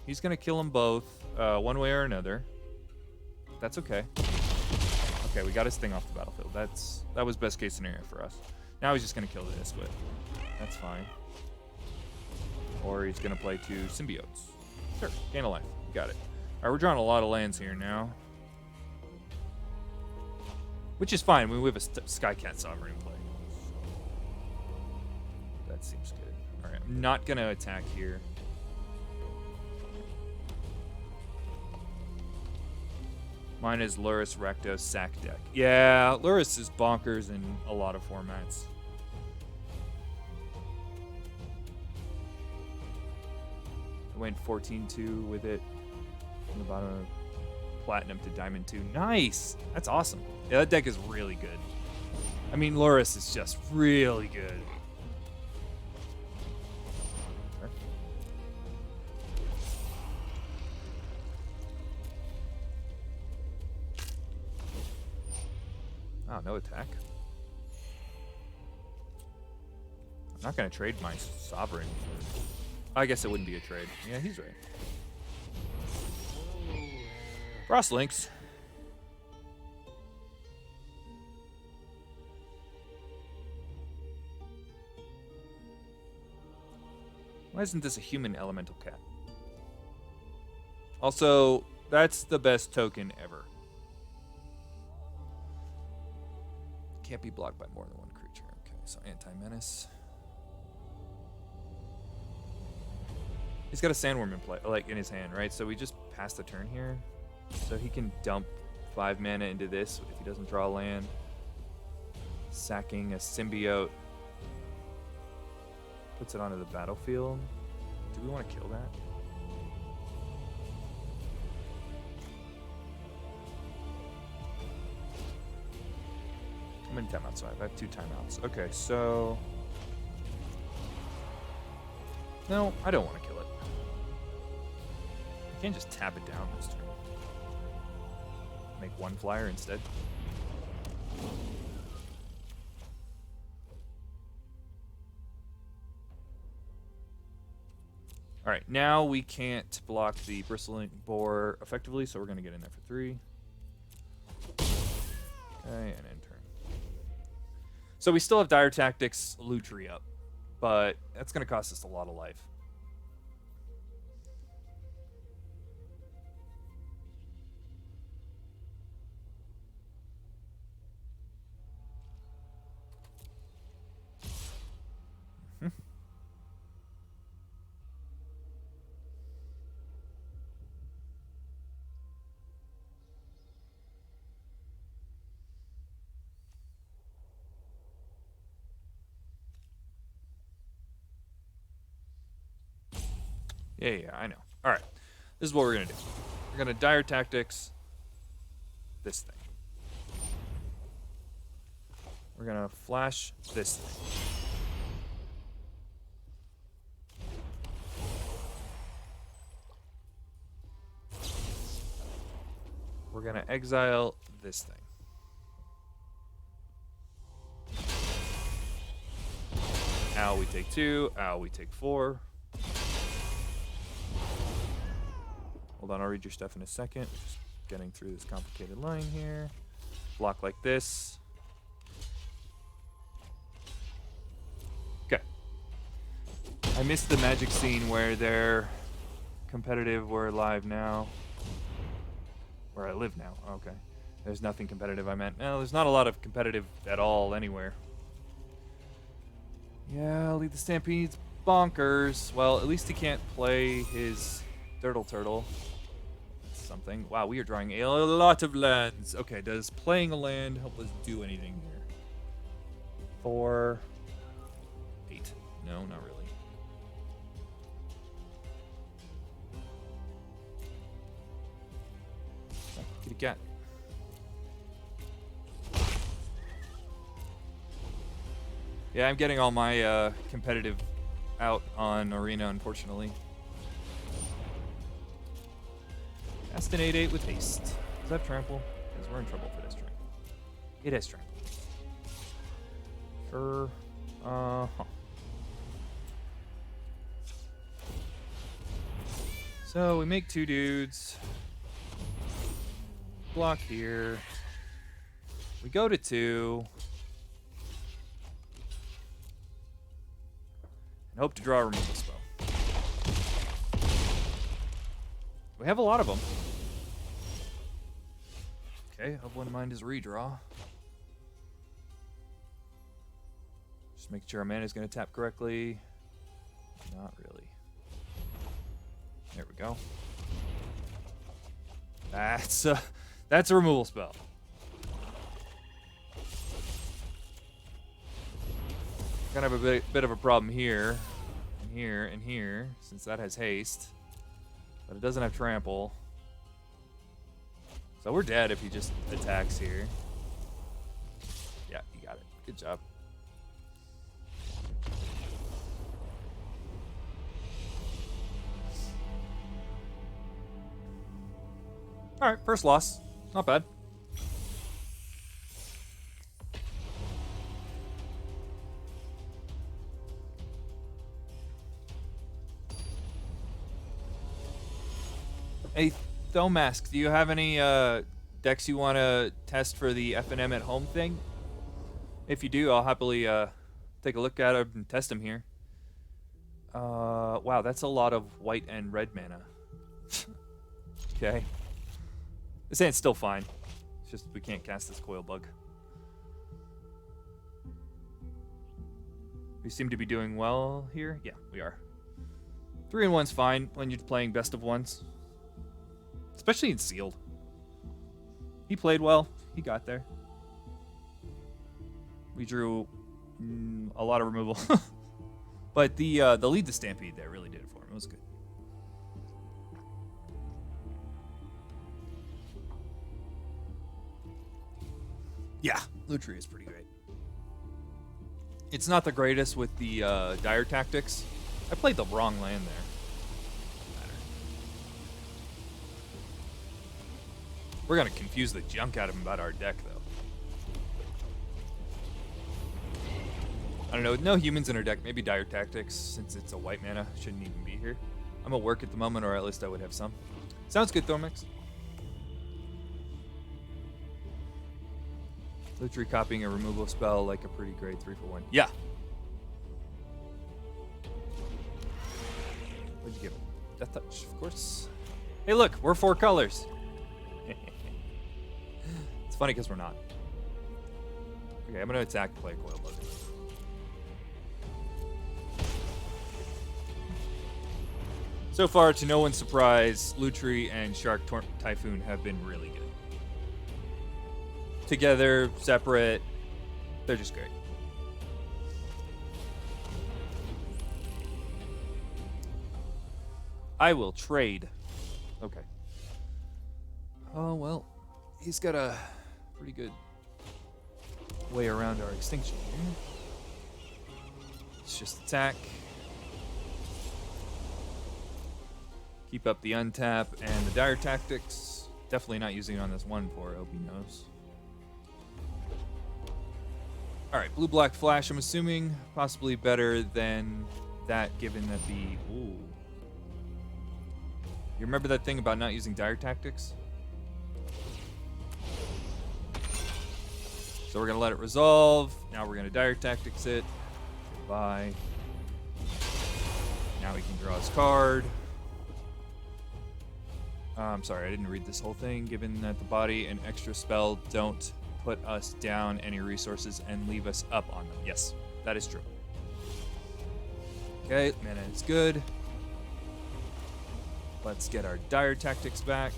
He's gonna kill them both, one way or another. that's okay. Okay, we got his thing off the battlefield. That was best case scenario for us. Now he's just gonna kill this, but that's fine. Or he's gonna play 2 symbiotes. Sure, gain a life. Got it. Alright, we're drawing a lot of lands here now. Which is fine. We have a Skycat Sovereign in play. That seems good. Alright, I'm not gonna attack here. Mine is Luris Recto Sack deck. Yeah, Luris is bonkers in a lot of formats. I went 14-2 with it from the bottom of Platinum to Diamond 2. Nice! That's awesome. Yeah, that deck is really good. I mean, Luris is just really good. Oh, no attack. I'm not going to trade my Sovereign. I guess it wouldn't be a trade. Yeah, he's right. Frost Links. Why isn't this a human elemental cat? Also, that's the best token ever. Can't be blocked by more than one creature. Okay, so anti-menace. He's got a sandworm in play, like in his hand, right? So we just pass the turn here. So he can dump 5 mana into this if he doesn't draw land. Sacking a symbiote. Puts it onto the battlefield. Do we want to kill that? I'm in timeout, so I have 2 timeouts. Okay, so... No, I don't want to kill it. I can't just tap it down this turn. Make 1 flyer instead. Alright, now we can't block the Bristling Boar effectively, so we're going to get in there for 3. Okay, and end turn. So we still have Dire Tactics Lutri up, but that's going to cost us a lot of life. Yeah, I know. All right, this is what we're gonna do. We're gonna Dire Tactics this thing. We're gonna flash this thing. We're gonna exile this thing. Ow, we take 2. Ow, we take 4. Hold on, I'll read your stuff in a second. Just getting through this complicated line here. Block like this. Okay. I missed the Magic scene where they're competitive. We're live now. Where I live now. Okay. There's nothing competitive, I meant. No, there's not a lot of competitive at all anywhere. Yeah, lead the Stampede's bonkers. Well, at least he can't play his Turtle. That's something. Wow, we are drawing a lot of lands. Okay, does playing a land help us do anything here? 4, 8. No, not really. Oh, kitty cat. Yeah, I'm getting all my competitive out on Arena, unfortunately. Cast an 8/8 with haste. Does that trample? Because we're in trouble for this turn. It has trample. Sure. So we make 2 dudes. Block here. We go to 2. And hope to draw a removal spell. We have a lot of them. Okay, I wouldn't mind his redraw. Just making sure our mana is going to tap correctly. Not really. There we go. That's a removal spell. Kind of a bit of a problem here, and here, and here, since that has haste. But it doesn't have trample. So we're dead if he just attacks here. Yeah, you got it. Good job. Alright, first loss. Not bad. Hey, Thomask, do you have any decks you want to test for the FNM at home thing? If you do, I'll happily take a look at them and test them here. Wow, that's a lot of white and red mana. Okay. This ain't still fine. It's just we can't cast this coil bug. We seem to be doing well here. Yeah, we are. 3-1's fine when you're playing best of ones. Especially in sealed. He played well. He got there. We drew a lot of removal. But the lead to Stampede there really did it for him. It was good. Yeah, Lutri is pretty great. It's not the greatest with the dire tactics. I played the wrong land there. We're going to confuse the junk out of him about our deck, though. I don't know. With no humans in our deck, maybe dire tactics, since it's a white mana, shouldn't even be here. I'm at work at the moment, or at least I would have some. Sounds good, Thormix. Lutri copying a removal spell like a pretty great 3-for-1. Yeah. What'd you give him? Death Touch, of course. Hey, look, we're 4 colors. It's funny because we're not. Okay, I'm going to attack play Coil Bug. So far, to no one's surprise, Lutri and Shark Typhoon have been really good. Together, separate, they're just great. I will trade. Okay. Oh, well, he's got a pretty good way around our extinction here. Let's just attack. Keep up the untap and the dire tactics. Definitely not using it on this 1-4, OP knows. Alright, blue-black flash, I'm assuming. Possibly better than that, given that the... Ooh. You remember that thing about not using dire tactics? So we're going to let it resolve. Now we're going to dire tactics it. Goodbye. Now he can draw his card. I'm sorry, I didn't read this whole thing. Given that the body and extra spell don't put us down any resources and leave us up on them. Yes, that is true. Okay, mana is good. Let's get our dire tactics back.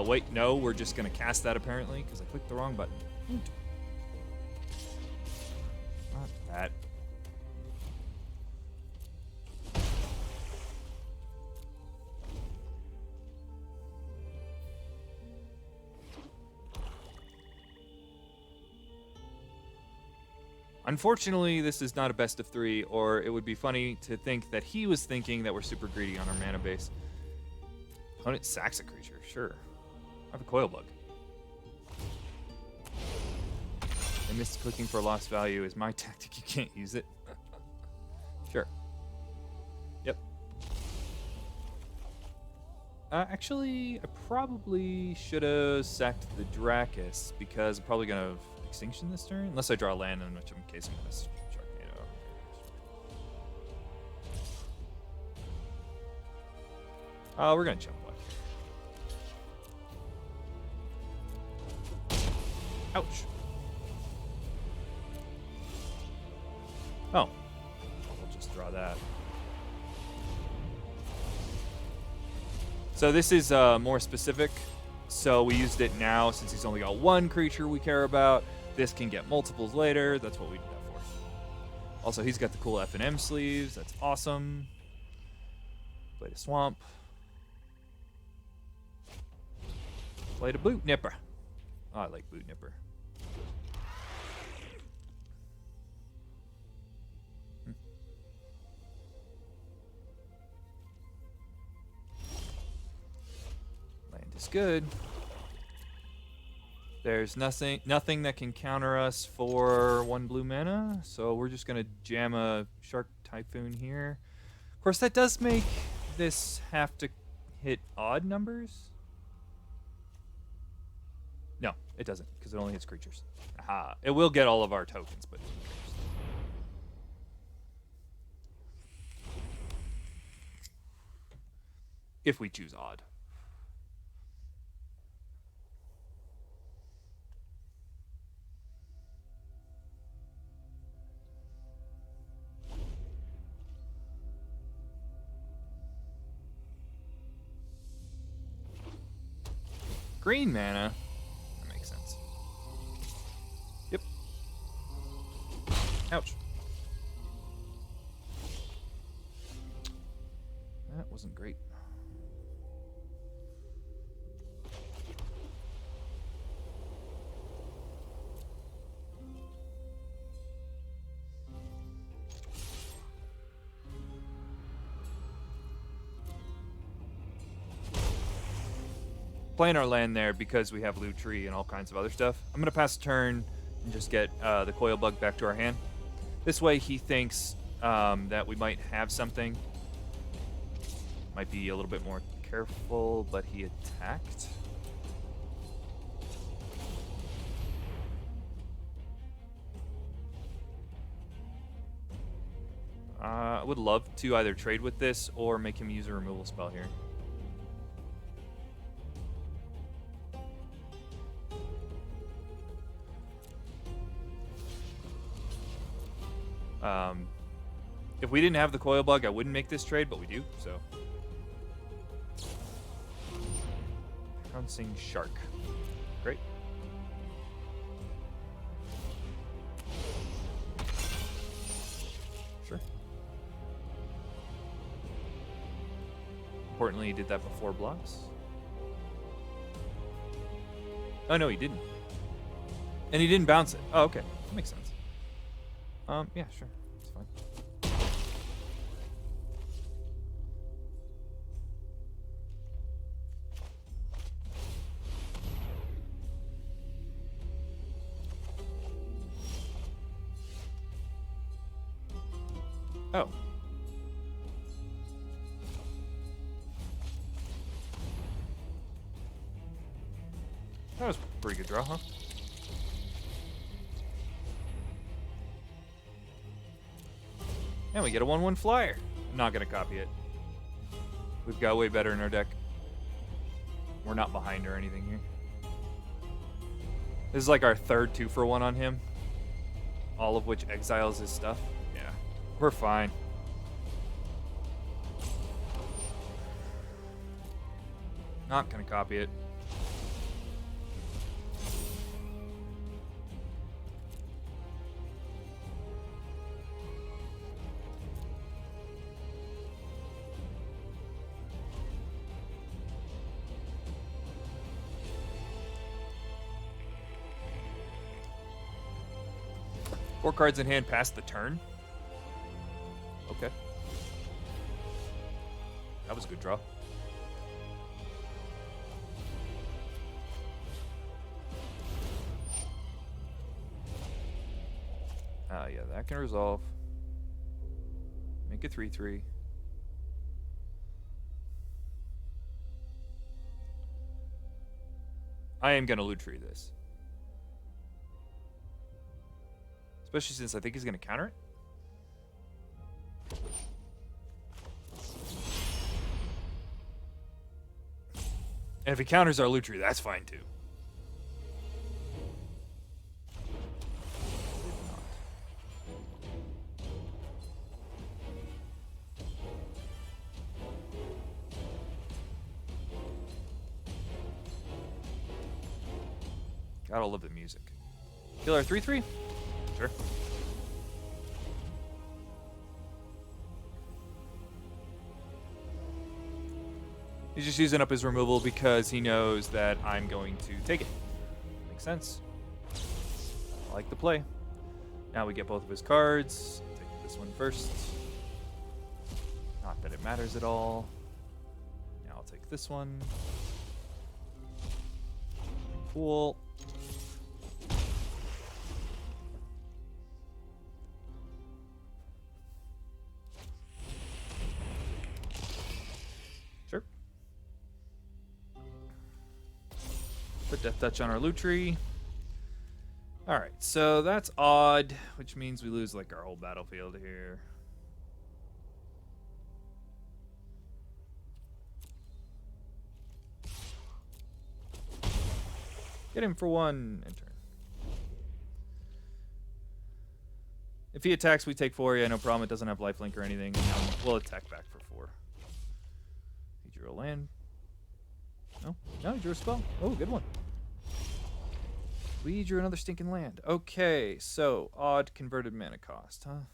Wait, no, we're just going to cast that apparently because I clicked the wrong button. Not that. Unfortunately, this is not a best of 3, or it would be funny to think that he was thinking that we're super greedy on our mana base. Opponent sacks a creature, sure. I have a coil bug. I missed clicking for lost value is my tactic, you can't use it. Sure. Yep. Actually, I probably should have sacked the Dracus because I'm probably going to Extinction this turn. Unless I draw land, in which case I'm going to Sharknado. We're going to jump left. Ouch. Oh. We'll just draw that. So this is more specific. So we used it now since he's only got one creature we care about. This can get multiples later. That's what we did that for. Also, he's got the cool F&M sleeves. That's awesome. Play the Swamp. Play the Boot Nipper. Oh, I like Boot Nipper. Land is good. There's nothing that can counter us for 1 blue mana, so we're just gonna jam a Shark Typhoon here. Of course, that does make this have to hit odd numbers. No, it doesn't, because it only hits creatures. Aha. It will get all of our tokens, but if we choose odd. Green mana. That makes sense. Yep. Ouch. That wasn't great. Playing our land there because we have Loot Tree and all kinds of other stuff. I'm going to pass a turn and just get the Coil Bug back to our hand. This way he thinks that we might have something. Might be a little bit more careful, but he attacked. I would love to either trade with this or make him use a removal spell here. If we didn't have the Coil Bug, I wouldn't make this trade, but we do, so. Pouncing Shark. Great. Sure. Importantly, he did that before blocks. Oh, no, he didn't. And he didn't bounce it. Oh, okay. That makes sense. Yeah, sure. It's fine. Oh. That was a pretty good draw, huh? And we get a 1/1 flyer. I'm not going to copy it. We've got way better in our deck. We're not behind or anything here. This is like our third 2-for-1 on him. All of which exiles his stuff. Yeah, we're fine. Not going to copy it. Four cards in hand past the turn. Okay. That was a good draw. Yeah, that can resolve. Make it 3/3. I am going to loot tree this. Especially since I think he's going to counter it. And if he counters our loot tree, that's fine too. Gotta love the music. Kill our 3/3? Sure. He's just using up his removal because he knows that I'm going to take it. Makes sense. I like the play. Now we get both of his cards. Take this one first. Not that it matters at all. Now I'll take this one. Cool. Sure. Put Death Touch on our loot tree. Alright, so that's odd, which means we lose like our whole battlefield here. Get him for 1 and turn. If he attacks, we take 4. Yeah, no problem. It doesn't have lifelink or anything. And we'll attack back for 4. He drew a land. No, he drew a spell. Oh, good one. We drew another stinking land. Okay, so odd converted mana cost, huh?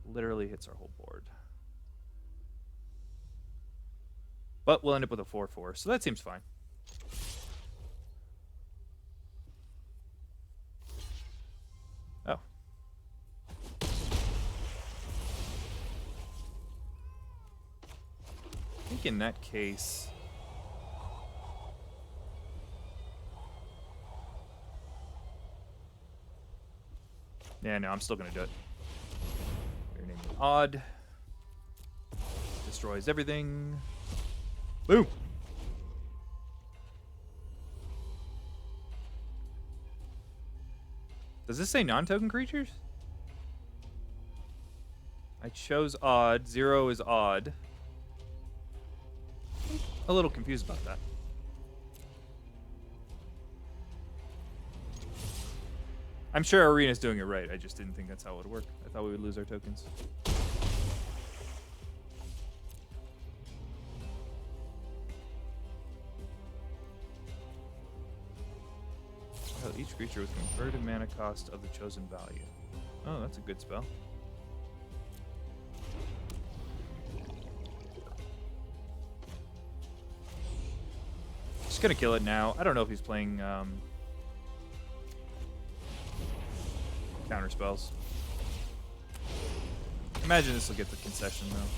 That literally hits our whole board. But we'll end up with a 4/4, so that seems fine. Oh. I think in that case... Yeah, no, I'm still going to do it. Your name is Odd. Destroys everything. Boom! Does this say non-token creatures? I chose Odd. 0 is Odd. I'm a little confused about that. I'm sure Arena's doing it right. I just didn't think that's how it would work. I thought we would lose our tokens. Oh, each creature with converted mana cost of the chosen value. Oh, that's a good spell. Just gonna kill it now. I don't know if he's playing counter spells. Imagine this will get the concession though.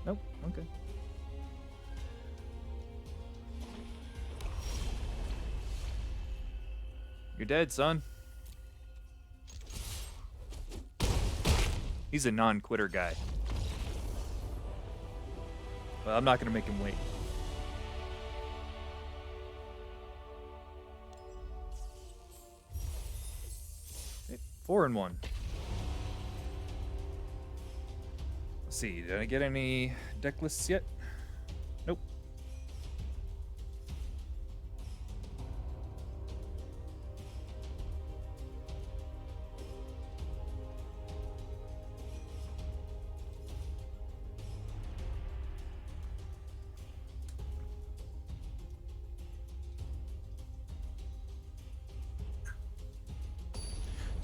Nope. Okay. You're dead, son. He's a non-quitter guy. Well, I'm not gonna make him wait. 4 and 1. Let's see, did I get any deck lists yet? Nope.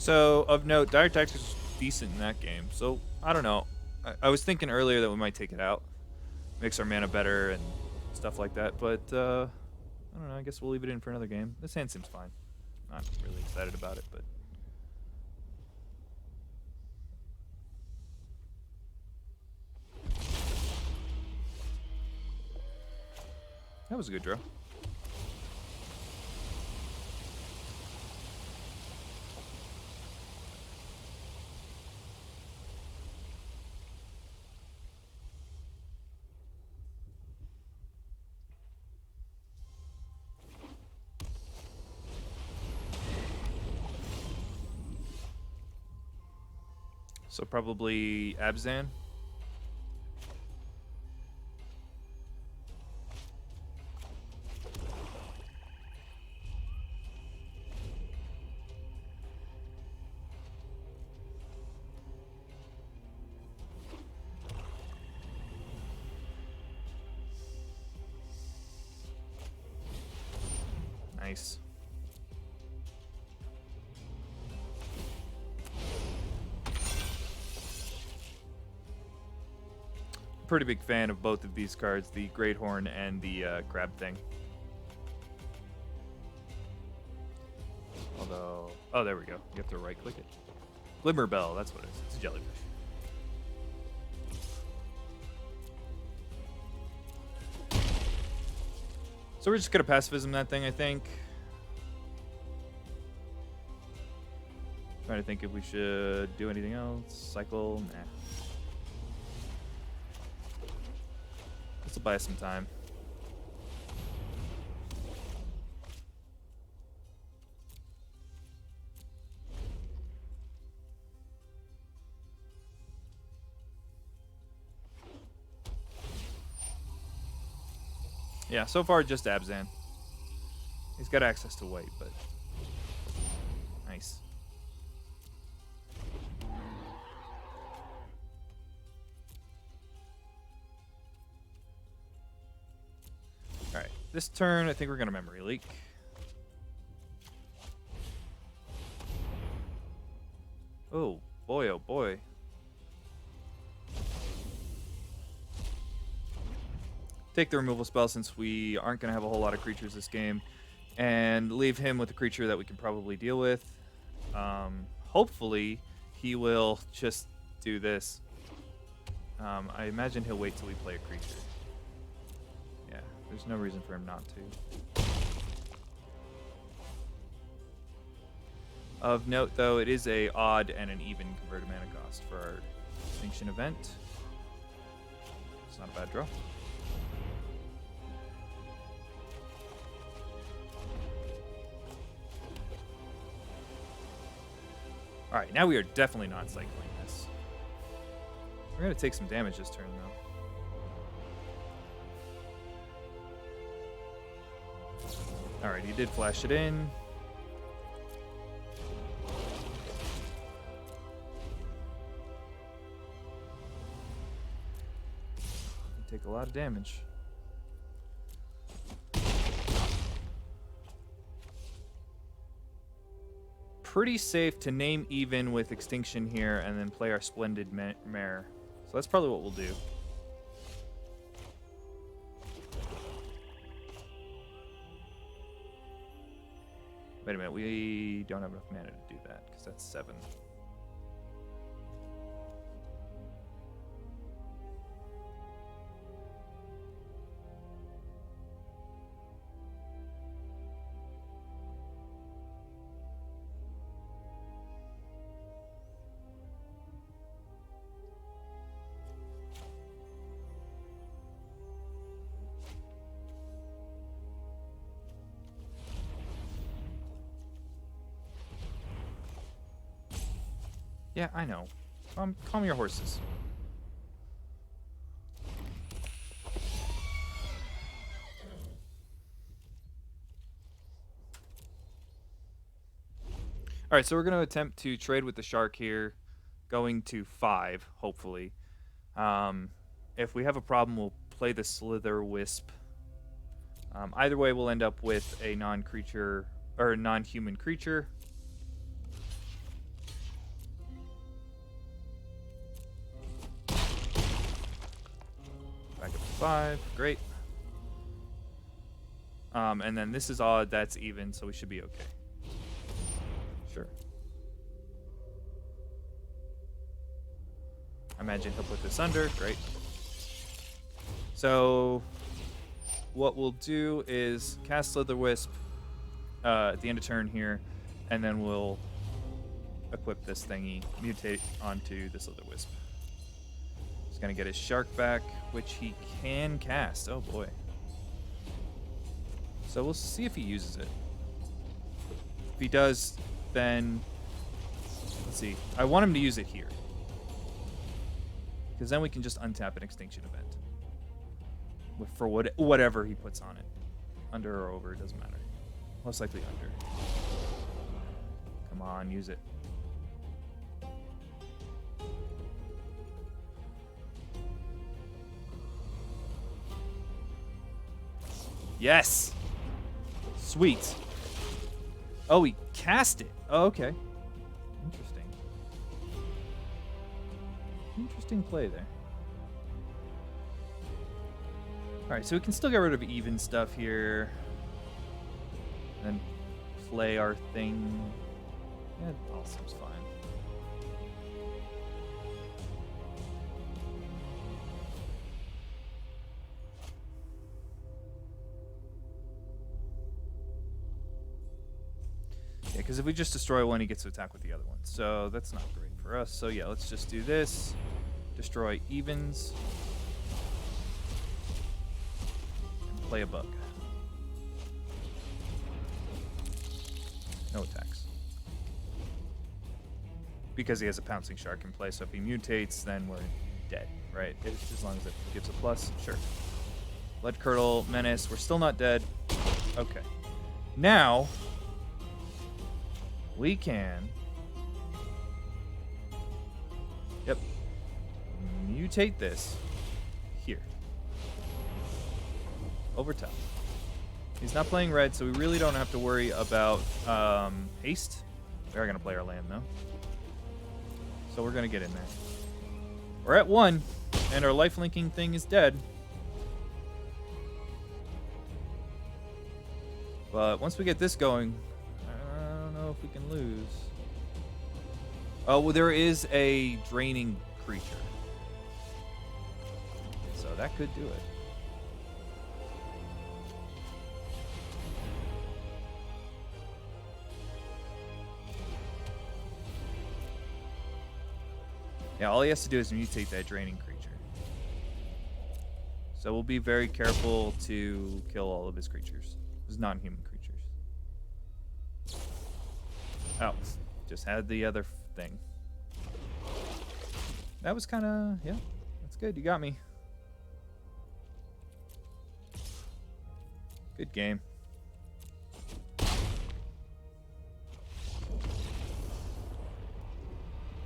So, of note, Dire Tactics was decent in that game. So, I don't know. I was thinking earlier that we might take it out. Makes our mana better and stuff like that. But, I don't know. I guess we'll leave it in for another game. This hand seems fine. Not really excited about it, but... That was a good draw. So probably Abzan. Nice. Pretty big fan of both of these cards, the Great Horn and the Crab thing. Although, oh, there we go. You have to right-click it. Glimmer Bell, that's what it is. It's a jellyfish. So we're just gonna pacifism that thing, I think. Trying to think if we should do anything else. Cycle, nah. This will buy us some time. Yeah, so far just Abzan. He's got access to white, but nice. All right, this turn I think we're gonna memory leak. Oh boy, oh boy. Take the removal spell since we aren't going to have a whole lot of creatures this game, and leave him with a creature that we can probably deal with. Hopefully, he will just do this. I imagine he'll wait till we play a creature. Yeah, there's no reason for him not to. Of note, though, it is a odd and an even converted mana cost for our Extinction event. It's not a bad draw. Alright, now we are definitely not cycling this. We're going to take some damage this turn, though. Alright, he did flash it in. Take a lot of damage. Pretty safe to name even with Extinction here and then play our Splendid Mare. So that's probably what we'll do. Wait a minute, we don't have enough mana to do that because that's 7. Yeah, I know. Calm your horses. Alright, so we're going to attempt to trade with the shark here, going to 5, hopefully. If we have a problem, we'll play the Slither Wisp. Either way, we'll end up with a non-creature, or a non-human creature. Back up to 5, great. And then this is odd, that's even, so we should be okay. Sure. I imagine he'll put this under, great. So what we'll do is cast Slither Wisp at the end of turn here, and then we'll equip this thingy, mutate onto the Slither Wisp. He's gonna get his shark back, which he can cast. Oh boy. So we'll see if he uses it. If he does, then let's see. I want him to use it here. Because then we can just untap an extinction event. For whatever he puts on it. Under or over, it doesn't matter. Most likely under. Come on, use it. Yes! Sweet. Oh, he cast it. Oh, okay. Interesting. Interesting play there. Alright, so we can still get rid of even stuff here. And play our thing. Yeah, it all seems fine. Yeah, because if we just destroy one, he gets to attack with the other one. So that's not great for us. So yeah, let's just do this. Destroy evens. And play a bug. No attacks. Because he has a pouncing shark in play, so if he mutates, then we're dead, right? As long as it gives a plus, sure. Blood Curdle, Menace, we're still not dead. Okay. Now, we can... Yep. Mutate this here. Over top. He's not playing red, so we really don't have to worry about haste. We are going to play our land, though. So we're going to get in there. We're at 1, and our life-linking thing is dead. But once we get this going, I don't know if we can lose. Oh, well, there is a draining creature. So that could do it. Yeah, all he has to do is mutate that draining creature. So we'll be very careful to kill all of his creatures. His non-human creatures. Oh, just had the other thing. That was kind of, yeah, that's good. You got me. Good game.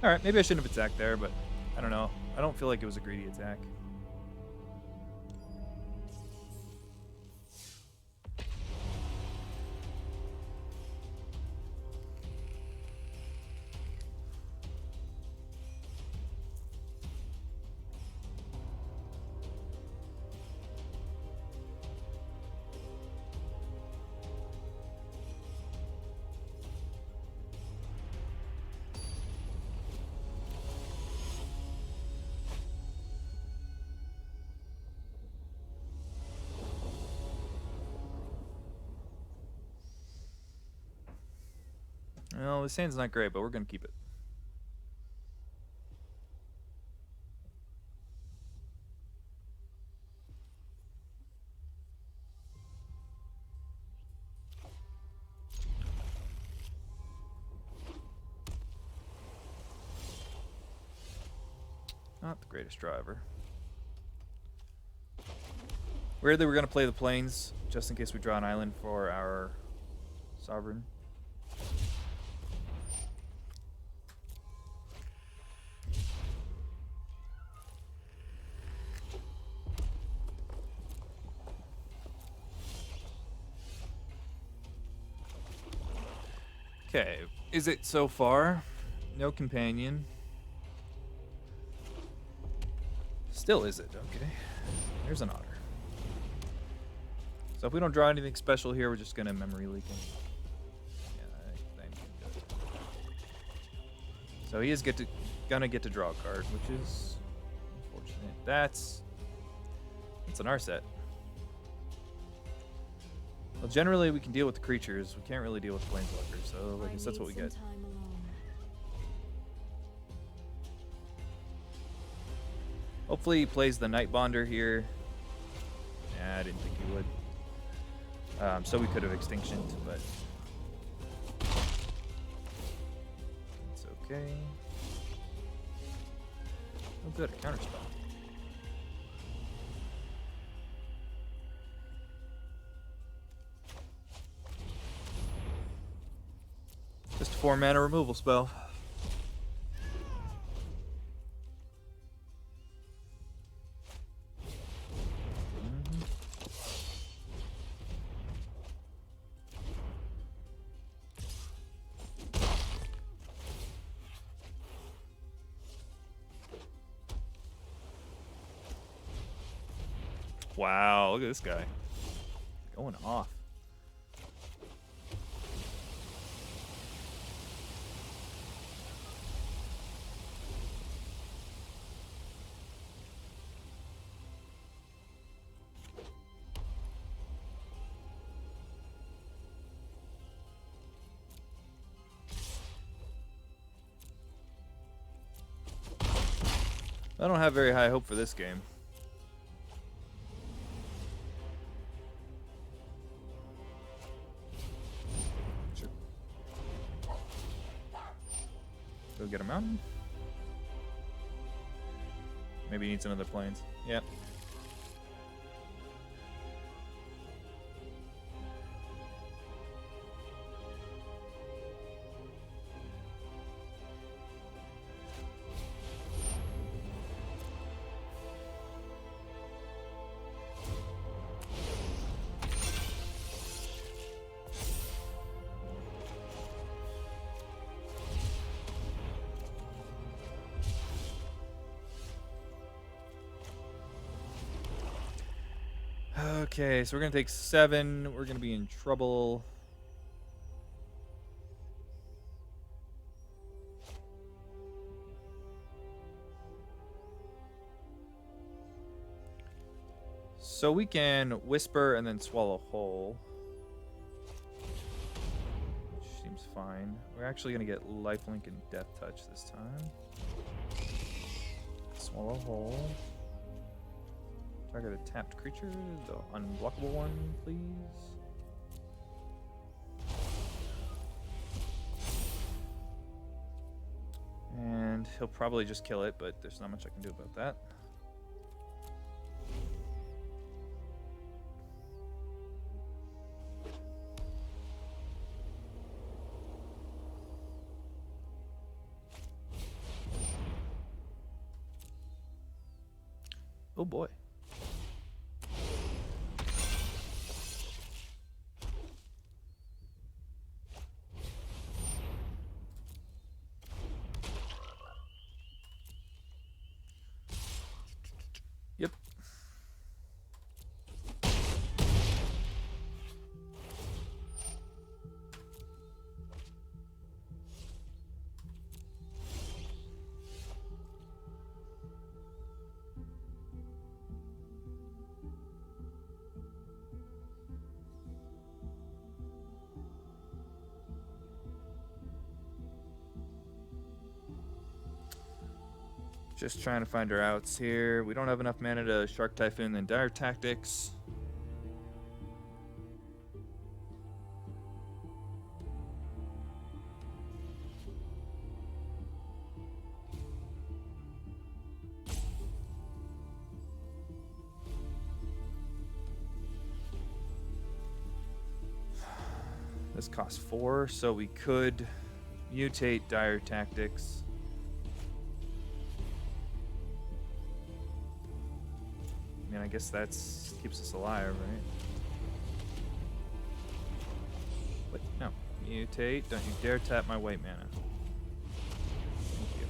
Alright, maybe I shouldn't have attacked there, but I don't know. I don't feel like it was a greedy attack. Well, this hand's not great, but we're going to keep it. Not the greatest driver. Weirdly, we're going to play the plains, just in case we draw an island for our sovereign. Okay, is it so far? No companion. Still is it? Okay. There's an otter. So if we don't draw anything special here, we're just gonna memory leak him. Yeah, so he is gonna get to draw a card, which is unfortunate. That's an R set. Well, generally we can deal with the creatures. We can't really deal with planeswalkers, so I guess that's what we get. Hopefully he plays the Nightbonder here. Nah, I didn't think he would. So we could have extinctioned, but it's okay. Oh, good, a counterspell. Just a 4-mana removal spell. Wow, look at this guy. Going off. I don't have very high hope for this game. Sure. Go get a mountain. Maybe he needs another plains. Yep. Okay, so we're gonna take 7. We're gonna be in trouble. So we can whisper and then swallow whole, which seems fine. We're actually gonna get lifelink and death touch this time. Swallow whole. Target a tapped creature, the unblockable one, please. And he'll probably just kill it, but there's not much I can do about that. Oh boy. Yep. Just trying to find our outs here. We don't have enough mana to Shark Typhoon and Dire Tactics. This costs 4, so we could mutate Dire Tactics. I mean, I guess that's keeps us alive, right? What? No. Mutate. Don't you dare tap my white mana. Thank you.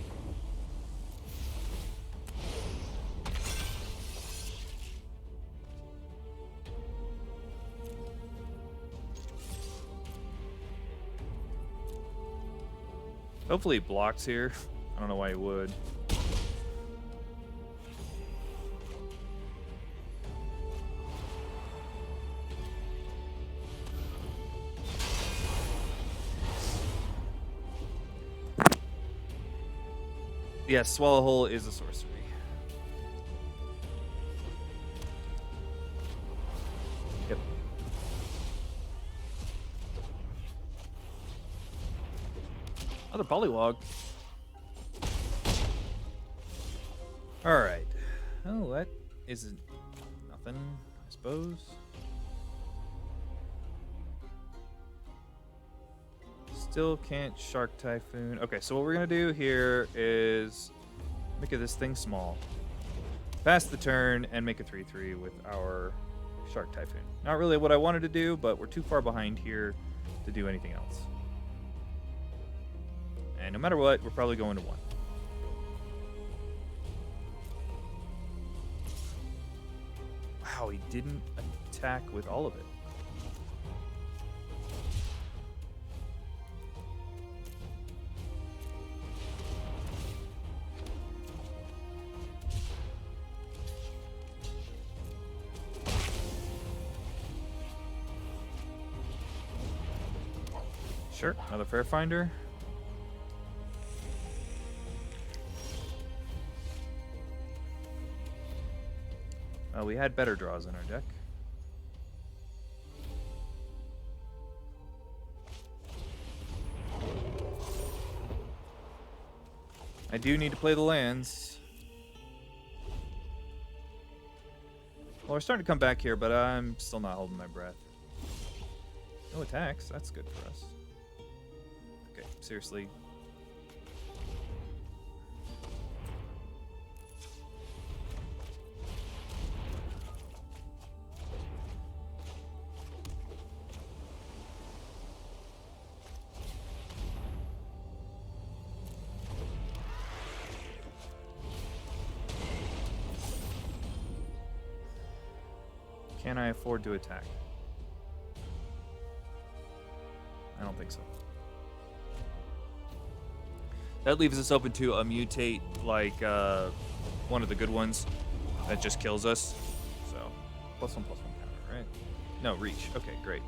Hopefully he blocks here. I don't know why he would. Yes, Swallow Hole is a sorcery. Yep. Another Polywog. Alright. Oh, that isn't nothing, I suppose. Still can't Shark Typhoon. Okay, so what we're going to do here is make this thing small. Pass the turn and make a 3-3 with our Shark Typhoon. Not really what I wanted to do, but we're too far behind here to do anything else. And no matter what, we're probably going to 1. Wow, he didn't attack with all of it. Sure, another Fair Finder. We had better draws in our deck. I do need to play the lands. Well, we're starting to come back here, but I'm still not holding my breath. No attacks. That's good for us. Okay, seriously. Can I afford to attack? I don't think so. That leaves us open to a mutate like one of the good ones that just kills us. So, +1/+1 counter, right? No, reach. Okay, great.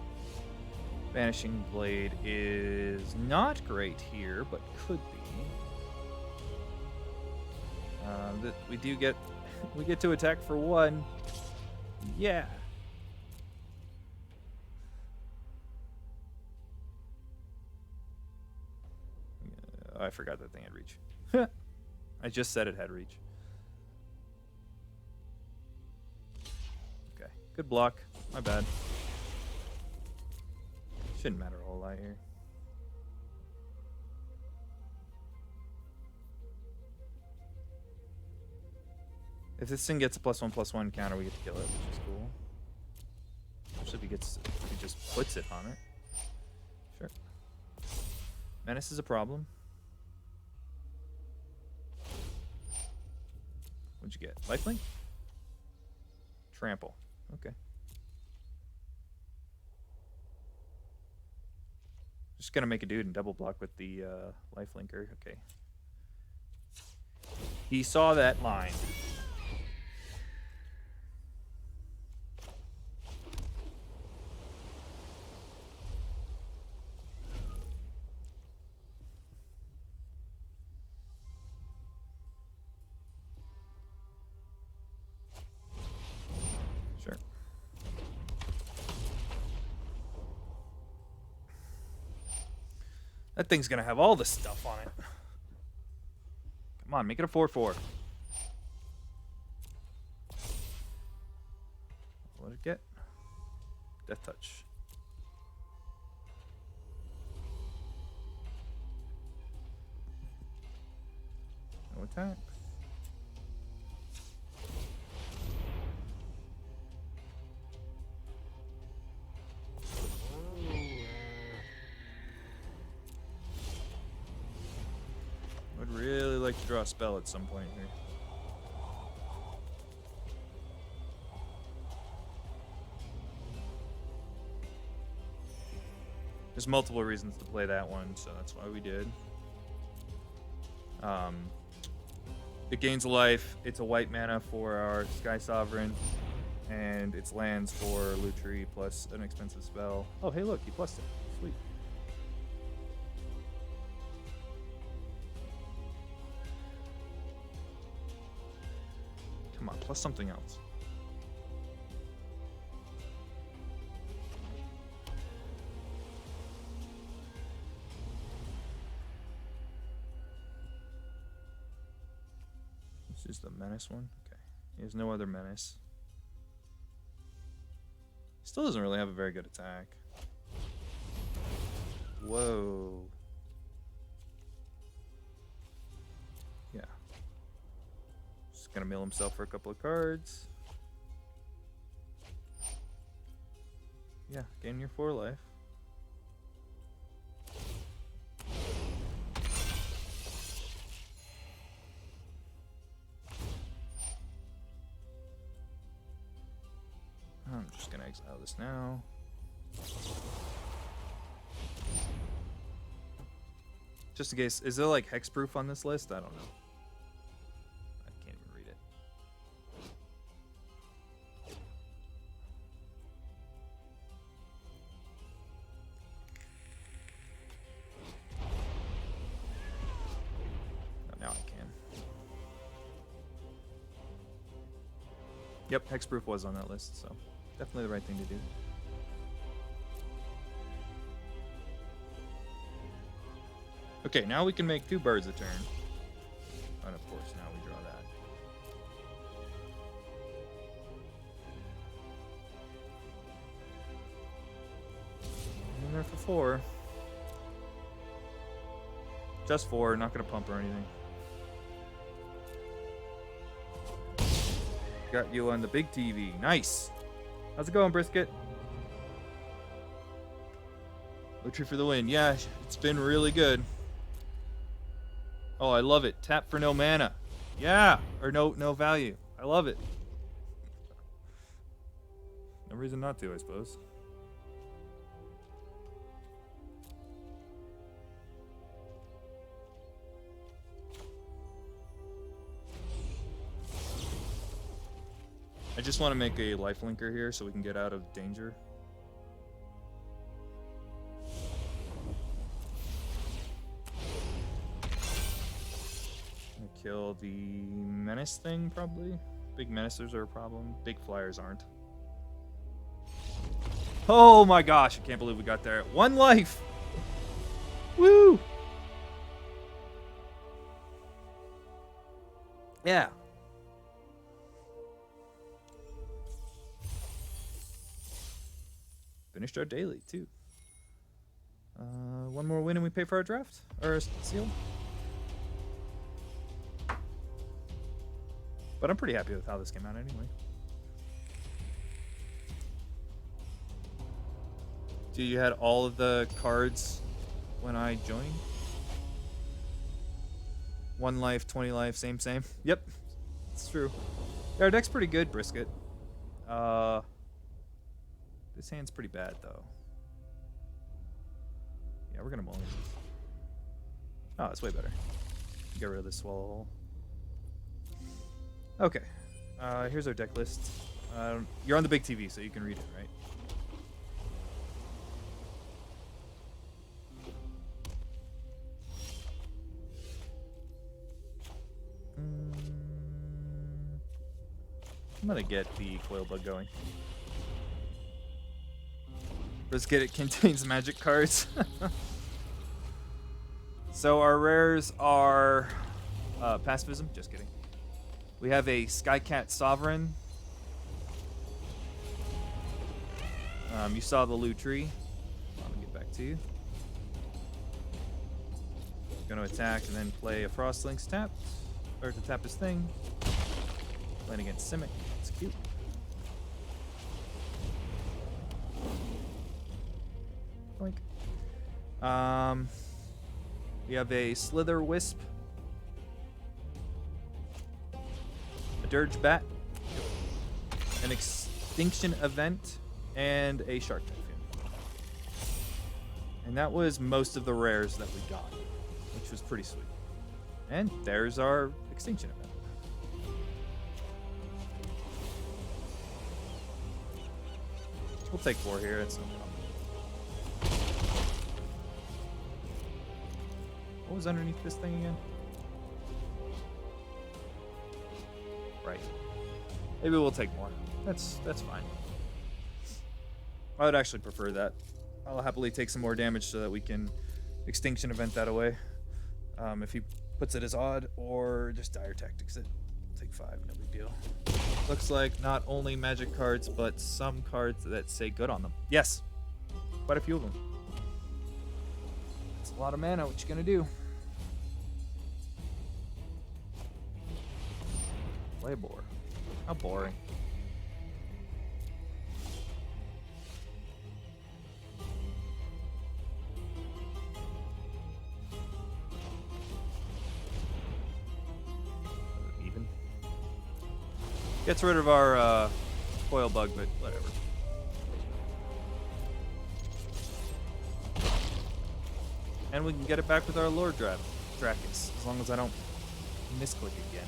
Vanishing Blade is not great here, but could be. We do get we get to attack for 1. Yeah. I forgot that thing had reach. I just said it had reach. Okay, good block. My bad. Shouldn't matter a whole lot here. If this thing gets a +1/+1 counter, we get to kill it, which is cool. Especially if he just puts it on it. Sure. Menace is a problem. What'd you get? Lifelink? Trample. Okay. Just gonna make a dude and double block with the lifelinker. Okay. He saw that line. Sure. That thing's gonna have all the stuff on it. Come on, make it a 4/4. What did it get? Death Touch. No attacks. Would really like to draw a spell at some point here. There's multiple reasons to play that one, so that's why we did. It gains a life. It's a white mana for our Sky Sovereign, and it's lands for Lutri plus an expensive spell. Oh, hey, look, he plussed it. Sweet. Come on, plus something else. This is the menace one. Okay. He has no other menace. Still doesn't really have a very good attack. Whoa. Yeah. Just gonna mill himself for a couple of cards. Yeah, gain your 4 life. I'm just gonna exile this now. Just in case, is there like hexproof on this list? I don't know. I can't even read it. Oh, now I can. Yep, hexproof was on that list, so definitely the right thing to do. Okay, now we can make 2 birds a turn. And of course, now we draw that. In there for 4. Just 4, not gonna pump or anything. Got you on the big TV. Nice. How's it going, Brisket? Lutri for the win. Yeah, it's been really good. Oh, I love it. Tap for no mana. Yeah, or no value. I love it. No reason not to, I suppose. I just want to make a lifelinker here so we can get out of danger. Kill the menace thing, probably. Big menacers are a problem. Big flyers aren't. Oh my gosh, I can't believe we got there. 1 life! Woo! Yeah. Finished our daily, too. 1 more win and we pay for our draft? Or seal? But I'm pretty happy with how this came out anyway. So you had all of the cards when I joined? 1 life, 20 life, same. Yep, it's true. Yeah, our deck's pretty good, Brisket. This hand's pretty bad, though. Yeah, we're gonna mull these. Oh, it's way better. Get rid of this swallow hole. Okay, here's our deck list. You're on the big TV, so you can read it, right? I'm gonna get the coil bug going. Let's get it. Contains magic cards. So our rares are pacifism. Just kidding. We have a Skycat Sovereign. You saw the loot tree. Let me get back to you. Going to attack and then play a Frostlink's tap, or to tap his thing. Playing against Simic. It's cute. Boink. We have a Slither Wisp. A Dirge Bat, an Extinction Event, and a Shark Typhoon. And that was most of the rares that we got, which was pretty sweet. And there's our Extinction Event. We'll take 4 here, that's no problem. What was underneath this thing again? Right. Maybe we'll take more. That's fine. I would actually prefer that. I'll happily take some more damage so that we can Extinction Event that away. If he puts it as odd or just Dire Tactics it. take 5, no big deal. Looks like not only magic cards, but some cards that say good on them. Yes, quite a few of them. It's a lot of mana. What you gonna do? Labor. How boring. Even. Gets rid of our foil bug, but whatever. And we can get it back with our Lord Dracus, as long as I don't misclick again.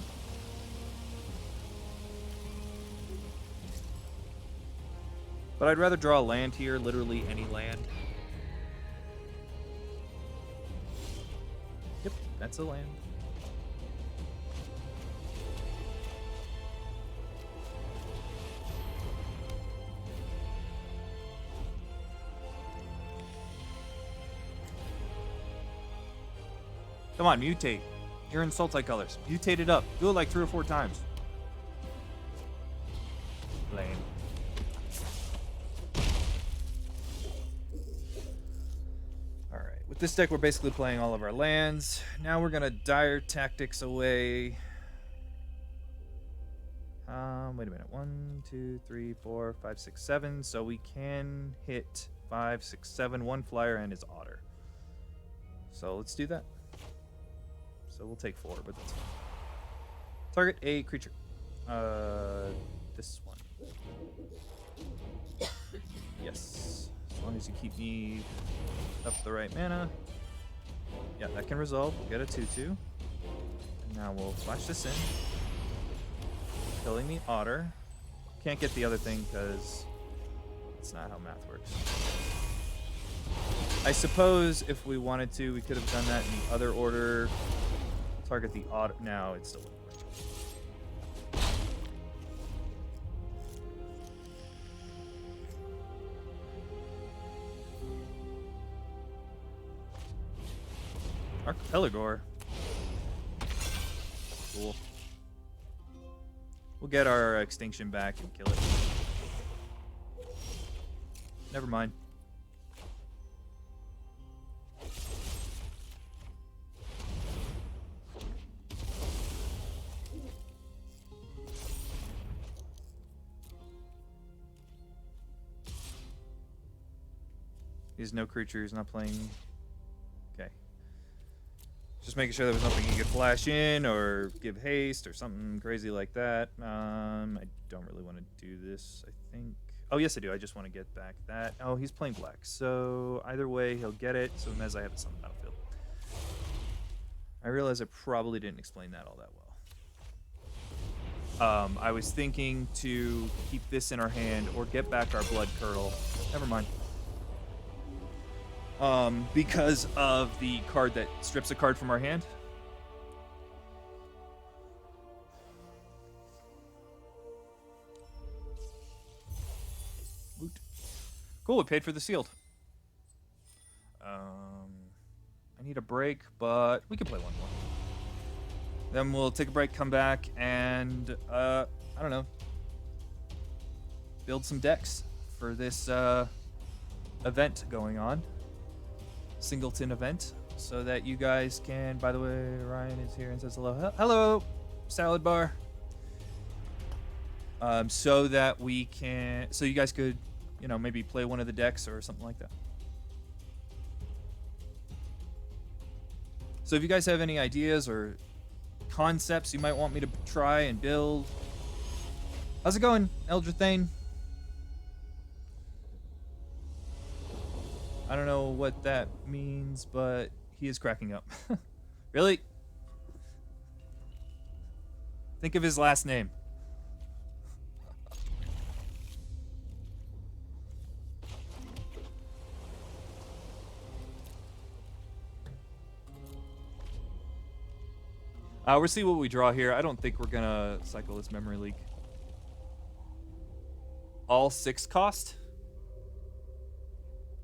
But I'd rather draw a land here, literally any land. Yep, that's a land. Come on, mutate. You're in Sultai colors. Mutate it up. Do it like 3 or 4 times. Lame. Alright, with this deck we're basically playing all of our lands. Now we're gonna Dire Tactics away. Wait a minute. 1, 2, 3, 4, 5, 6, 7. So we can hit 5, 6, 7, 1 flyer and his otter. So let's do that. So we'll take 4, but that's fine. Target a creature. This one. Yes. As long as you keep me up the right mana. Yeah, that can resolve. We'll get a 2/2. And now we'll flash this in. Killing the otter. Can't get the other thing because that's not how math works. I suppose if we wanted to, we could have done that in the other order. Target the otter. Now it's still working. Archipelagor. Cool. We'll get our extinction back and kill it. Never mind. He's no creature, he's not playing. Okay. Just making sure there was nothing he could flash in or give haste or something crazy like that. I don't really want to do this, I think. Oh, yes, I do. I just want to get back that. Oh, he's playing black. So either way, he'll get it. So Mez, I have this on the battlefield. I realize I probably didn't explain that all that well. I was thinking to keep this in our hand or get back our Blood Curdle. Never mind. Because of the card that strips a card from our hand. Woot. Cool, we paid for the sealed. I need a break, but we can play one more. Then we'll take a break, come back, and, I don't know, build some decks for this, event going on. Singleton event, so that you guys can, by the way, Ryan is here and says hello. Hello, salad bar. So that we can, so you guys could, you know, maybe play one of the decks or something like that. So if you guys have any ideas or concepts you might want me to try and build. How's it going, Eldrathane? I don't know what that means, but he is cracking up. Really? Think of his last name. We'll see what we draw here. I don't think we're gonna cycle this memory leak. All 6 cost?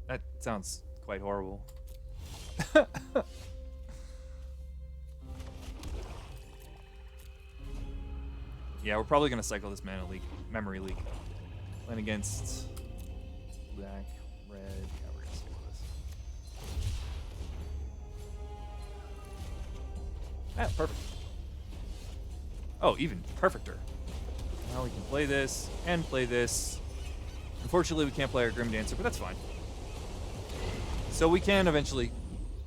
That sounds quite horrible. Yeah, we're probably gonna cycle this mana leak, memory leak. Playing against black, red. Yeah, we're gonna cycle this. Ah, perfect. Oh, even perfecter. Now we can play this and play this. Unfortunately, we can't play our Grim Dancer, but that's fine. So we can eventually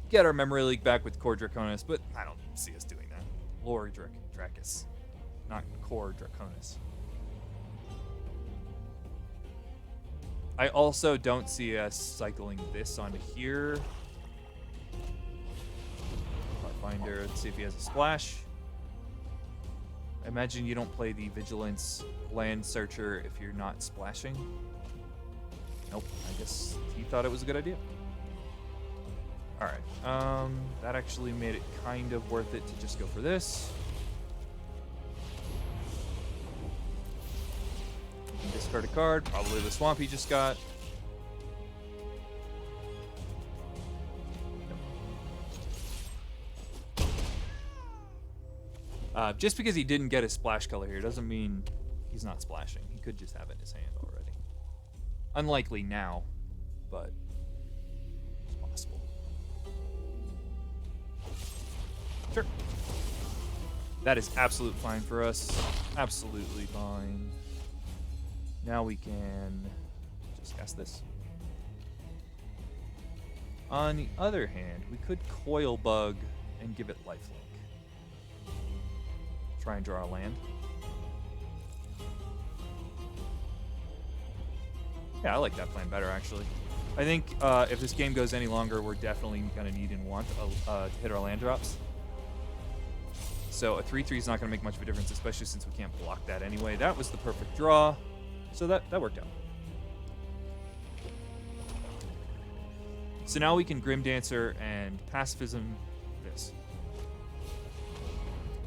get our memory leak back with Core Draconis, but I don't see us doing that. Lore Dracus, not Core Draconis. I also don't see us cycling this onto here. Finder, let's see if he has a splash. I imagine you don't play the Vigilance Land Searcher if you're not splashing. Nope, I guess he thought it was a good idea. Alright, that actually made it kind of worth it to just go for this. You can discard a card, probably the swamp he just got. Just because he didn't get his splash color here doesn't mean he's not splashing. He could just have it in his hand already. Unlikely now, but it's possible. Sure. That is absolutely fine for us. Absolutely fine. Now we can just cast this. On the other hand, we could Coil Bug and give it lifelink. Try and draw a land. Yeah, I like that plan better, actually. I think if this game goes any longer, we're definitely going to need and want to hit our land drops. So a 3/3 is not going to make much of a difference, especially since we can't block that anyway. That was the perfect draw, so that worked out. So now we can Grim Dancer and Pacifism this.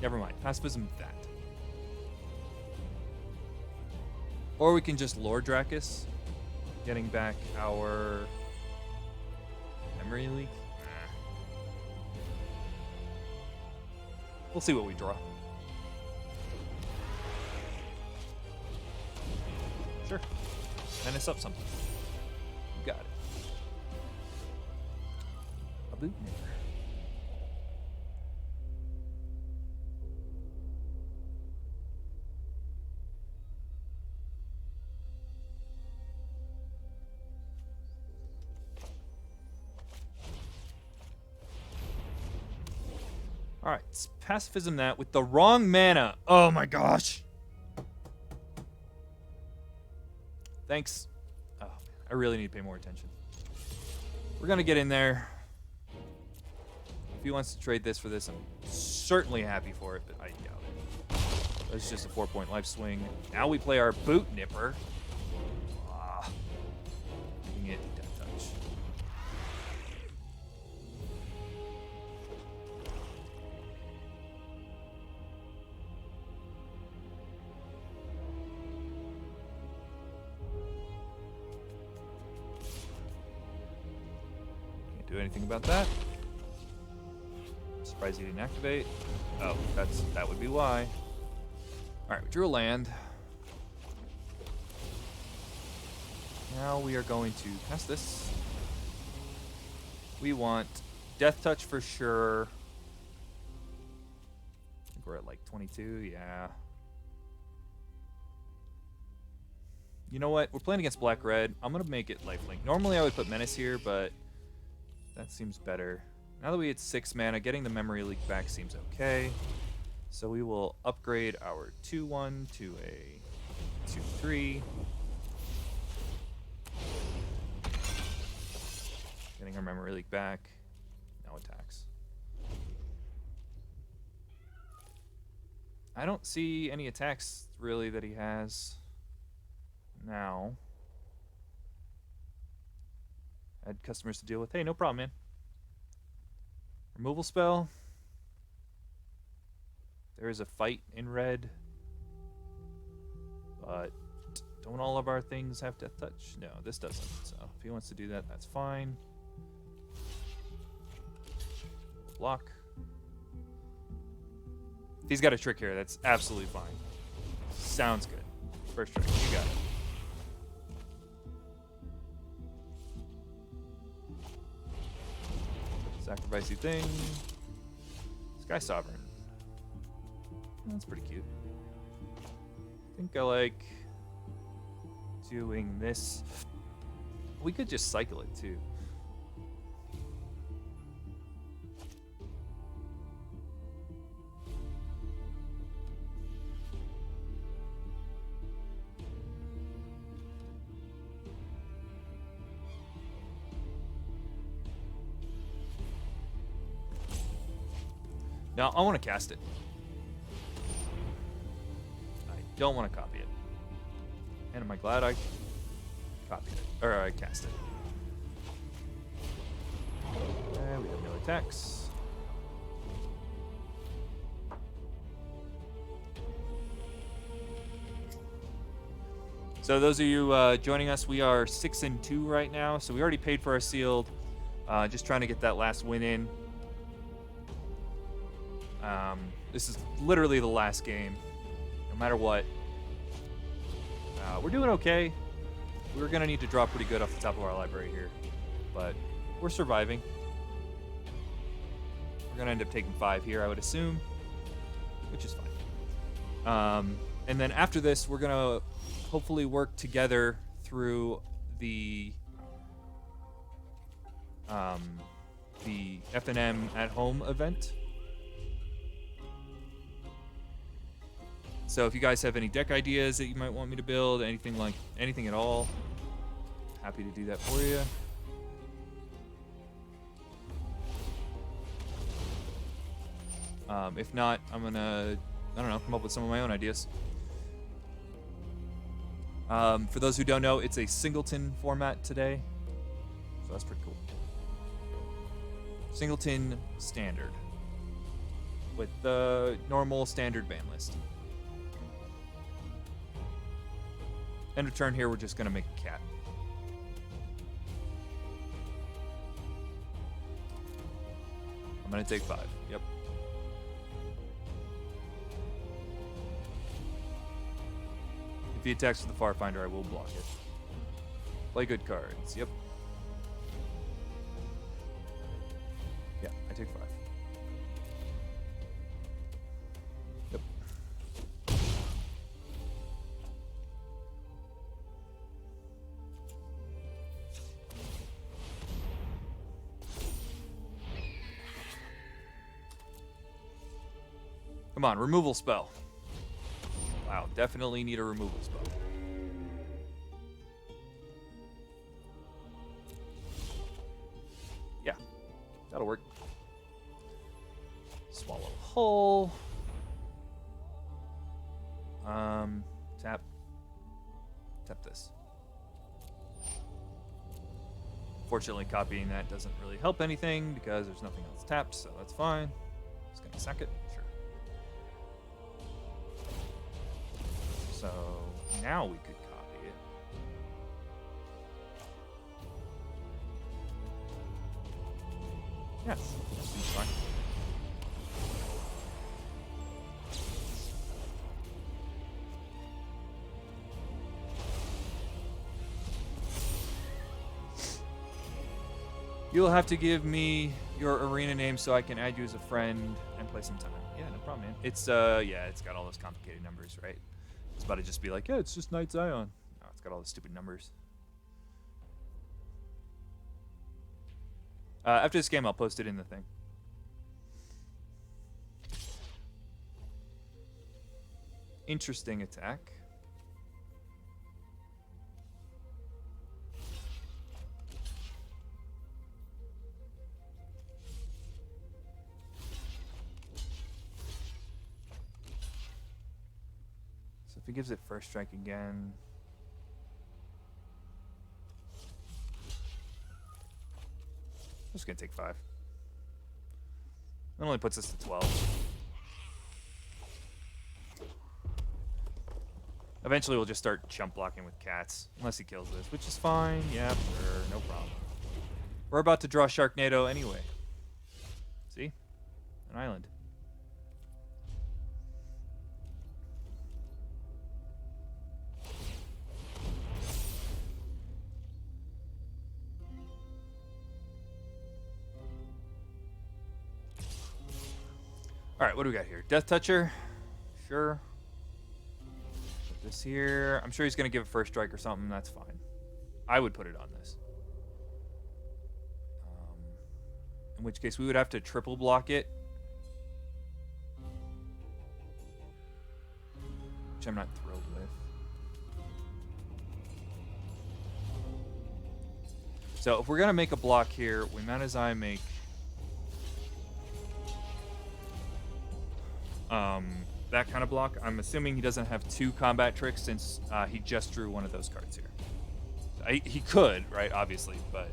Never mind. Pacifism that. Or we can just Lord Dracus, getting back our memory leak. Nah. We'll see what we draw. Sure. Menace up something. You got it. A boot nipper. Alright, let's Pacifism that with the wrong mana. Oh my gosh. Thanks. Oh, I really need to pay more attention. We're going to get in there. If he wants to trade this for this, I'm certainly happy for it, but I doubt it. It's just a 4-point life swing. Now we play our Boot Nipper. Making it Death Touch. Do anything about that. Surprised he didn't activate. Oh, that would be why. Alright, we drew a land. Now we are going to cast this. We want Death Touch for sure. I think we're at like 22, yeah. You know what? We're playing against Black-Red. I'm going to make it lifelink. Normally I would put Menace here, but that seems better. Now that we hit 6 mana, getting the memory leak back seems okay. So we will upgrade our 2/1 to a 2/3. Getting our memory leak back. Now attacks. I don't see any attacks really that he has now. Had customers to deal with. Hey, no problem, man. Removal spell. There is a fight in red. But don't all of our things have Death Touch? No, this doesn't. So if he wants to do that, that's fine. Block. If he's got a trick here, that's absolutely fine. Sounds good. First strike. You got it. Sacrificey thing. Sky Sovereign. That's pretty cute. I think I like doing this. We could just cycle it too. Now, I want to cast it. I don't want to copy it. And am I glad I copied it? Or I cast it. And we have no attacks. So those of you joining us, we are 6-2 right now. So we already paid for our sealed. Just trying to get that last win in. This is literally the last game, no matter what. We're doing okay. We're going to need to draw pretty good off the top of our library here, but we're surviving. We're going to end up taking 5 here, I would assume, which is fine. And then after this, we're going to hopefully work together through the F&M at home event. So if you guys have any deck ideas that you might want me to build, anything at all, happy to do that for you. If not, I'm gonna, I don't know, come up with some of my own ideas. For those who don't know, it's a singleton format today, so that's pretty cool. Singleton standard with the normal standard ban list. End of turn here, we're just gonna make a cat. I'm gonna take 5. Yep. If he attacks with the Farfinder, I will block it. Play good cards. Yep. Yeah, I take 5. Yep. Come on, removal spell. Wow, definitely need a removal spell. Yeah, that'll work. Swallow whole. Tap. Tap this. Fortunately, copying that doesn't really help anything because there's nothing else tapped, so that's fine. Just gonna sack it. Sure. So now we could copy it. Yes, that seems fine. You'll have to give me your arena name so I can add you as a friend and play some time. Yeah, no problem, man. It's yeah, it's got all those complicated numbers, right? It's about to just be like, yeah, it's just Night Zion. No, it's got all the stupid numbers. After this game, I'll post it in the thing. Interesting attack. If he gives it first strike again. I'm just gonna take 5. That only puts us to 12. Eventually we'll just start chump blocking with cats. Unless he kills this, which is fine. Yeah, sure, no problem. We're about to draw Sharknado anyway. See? An island. All right, what do we got here? Death Toucher. Sure. Put this here. I'm sure he's going to give a first strike or something. That's fine. I would put it on this. In which case, we would have to triple block it. Which I'm not thrilled with. So if we're going to make a block here, we might as well make that kind of block. I'm assuming he doesn't have 2 combat tricks since he just drew one of those cards here. He could, right? Obviously, but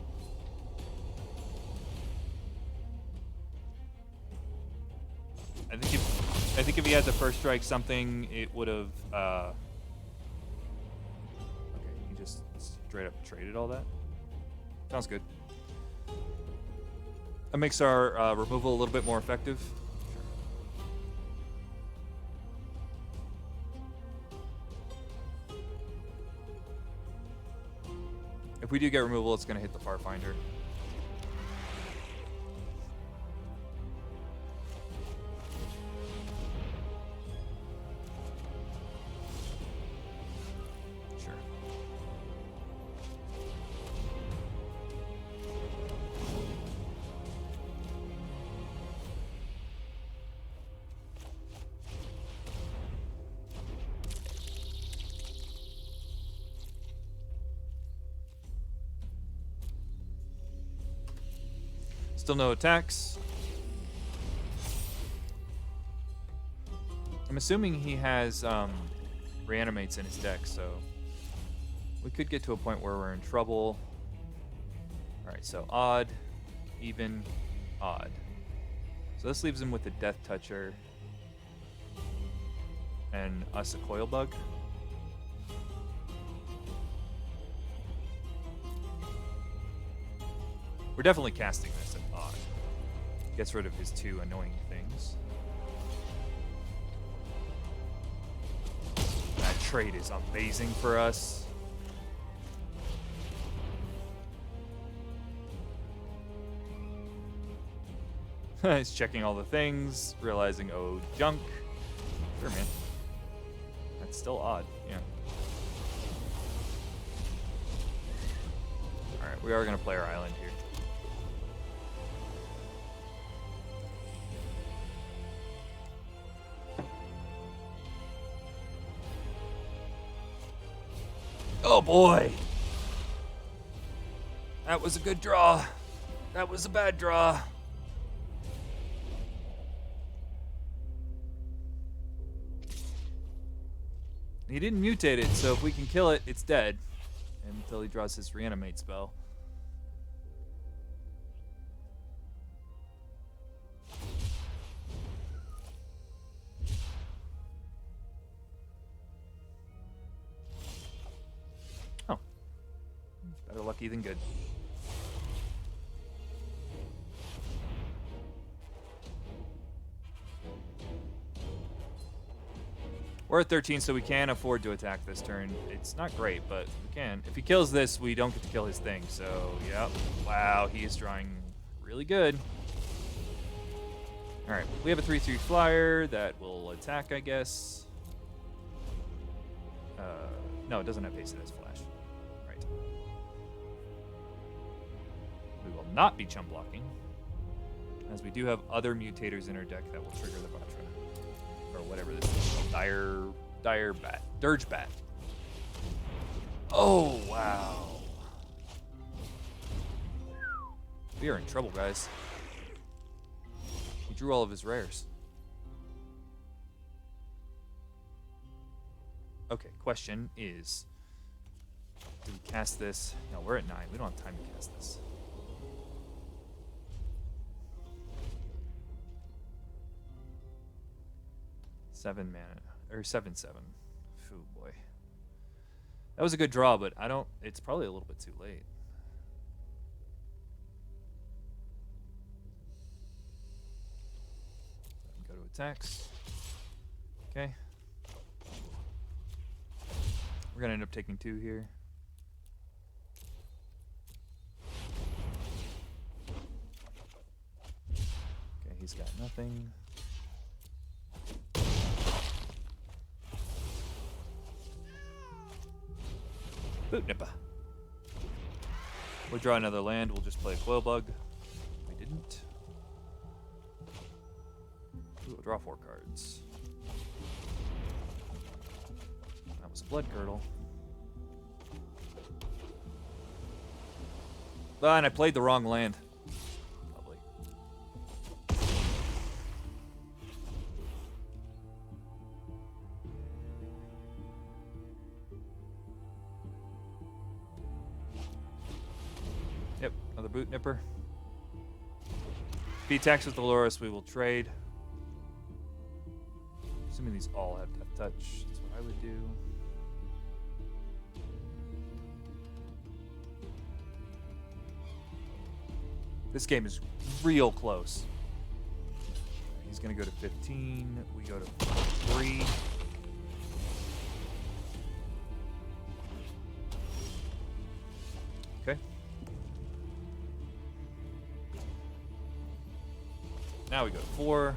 I think if he had the first strike something, it would have. Okay, he just straight up traded all that. Sounds good. That makes our removal a little bit more effective. If we do get removal, it's going to hit the Farfinder. Sure. Still no attacks. I'm assuming he has reanimates in his deck, so we could get to a point where we're in trouble. Alright, so odd, even, odd. So this leaves him with a Death Toucher and us a Coil Bug. We're definitely casting this at odd. Gets rid of his 2 annoying things. That trade is amazing for us. He's checking all the things, realizing, oh, junk. Sure, man. That's still odd, yeah. Alright, we are going to play our island here. Oh boy! That was a good draw. That was a bad draw. He didn't mutate it, so if we can kill it, it's dead. Until he draws his reanimate spell. Oh. Better lucky than good. We're at 13, so we can afford to attack this turn. It's not great, but we can. If he kills this, we don't get to kill his thing. So, yep. Wow, he is drawing really good. All right, we have a 3/3 flyer that will attack, I guess. No, it doesn't have haste, it has flash. Right. We will not be chump blocking, as we do have other mutators in our deck that will trigger the Batra. Or whatever this is. Dire bat. Dirge bat. Oh, wow. We are in trouble, guys. He drew all of his rares. Okay, question is, do we cast this? No, we're at 9. We don't have time to cast this. Seven mana, or 7/7. Ooh, boy. That was a good draw, but it's probably a little bit too late. Go to attacks. Okay. We're gonna end up taking 2 here. Okay, he's got nothing. Boot Nipper. We'll draw another land. We'll just play a Coil Bug. We didn't. Ooh, we'll draw 4 cards. That was a Blood Curdle. And I played the wrong land. Lovely. Yep, another Boot Nipper. If he attacks with Dolores, we will trade. Assuming these all have Death Touch, that's what I would do. This game is real close. He's going to go to 15. We go to 3. Okay. Now we go to 4.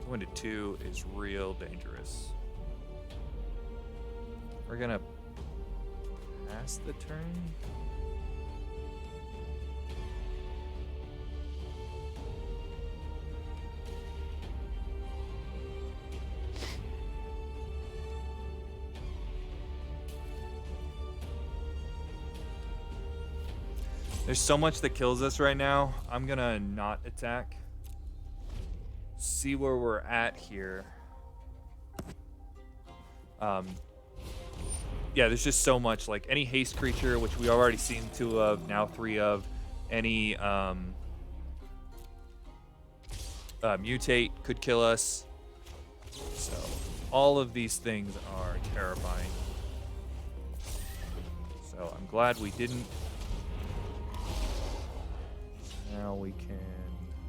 Going to 2 is real dangerous. We're gonna pass the turn. There's so much that kills us right now. I'm gonna not attack. See where we're at here. Yeah, there's just so much. Like any haste creature, which we already seen 2 of, now 3 of. Any mutate could kill us. So all of these things are terrifying. So I'm glad we didn't. Now we can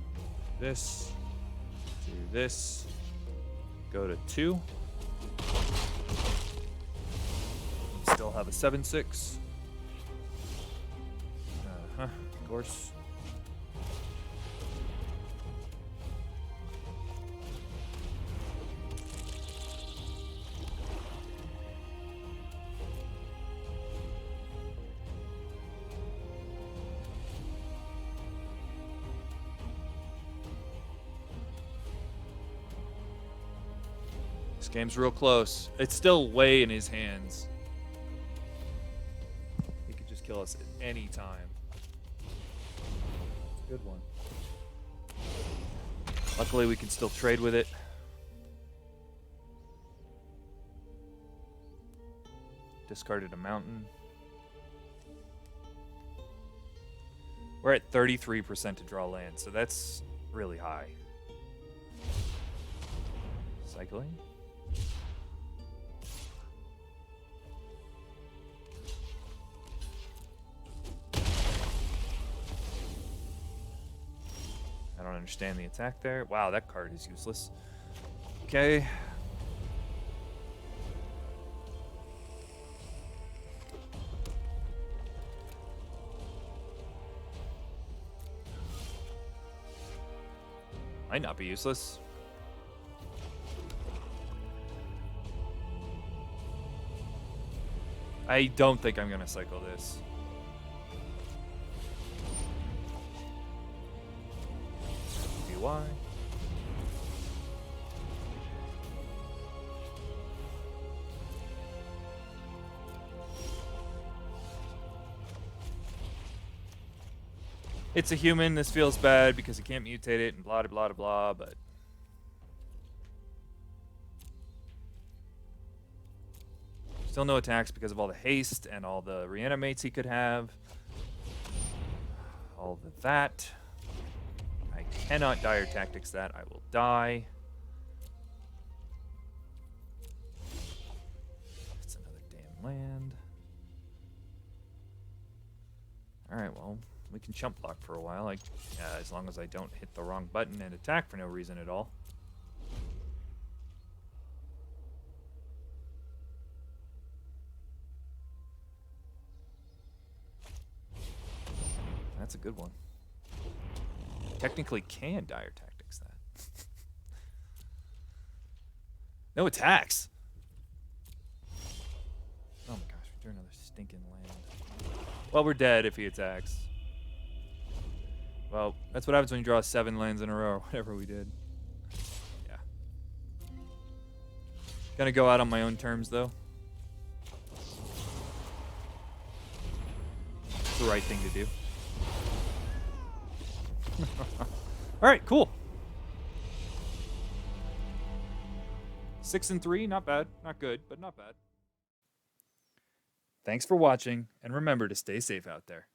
do this. Do this. Go to 2. Still have a 7/6. Of course. This game's real close. It's still way in his hands. He could just kill us at any time. Good one. Luckily, we can still trade with it. Discarded a mountain. We're at 33% to draw land, so that's really high. Cycling. I don't understand the attack there. Wow, that card is useless. Okay. Might not be useless. I don't think I'm gonna cycle this. Why? It's a human. This feels bad because he can't mutate it and blah blah blah blah. But still no attacks because of all the haste and all the reanimates he could have. All of that. I cannot dire tactics that. I will die. It's another damn land. Alright, well, we can chump block for a while, as long as I don't hit the wrong button and attack for no reason at all. That's a good one. Technically can dire tactics that. No attacks. Oh my gosh, we drew another stinking land. Well, we're dead if he attacks. Well, that's what happens when you draw 7 lands in a row or whatever we did. Yeah. Gonna go out on my own terms, though. It's the right thing to do. Alright, cool. 6-3, not bad. Not good, but not bad. Thanks for watching, and remember to stay safe out there.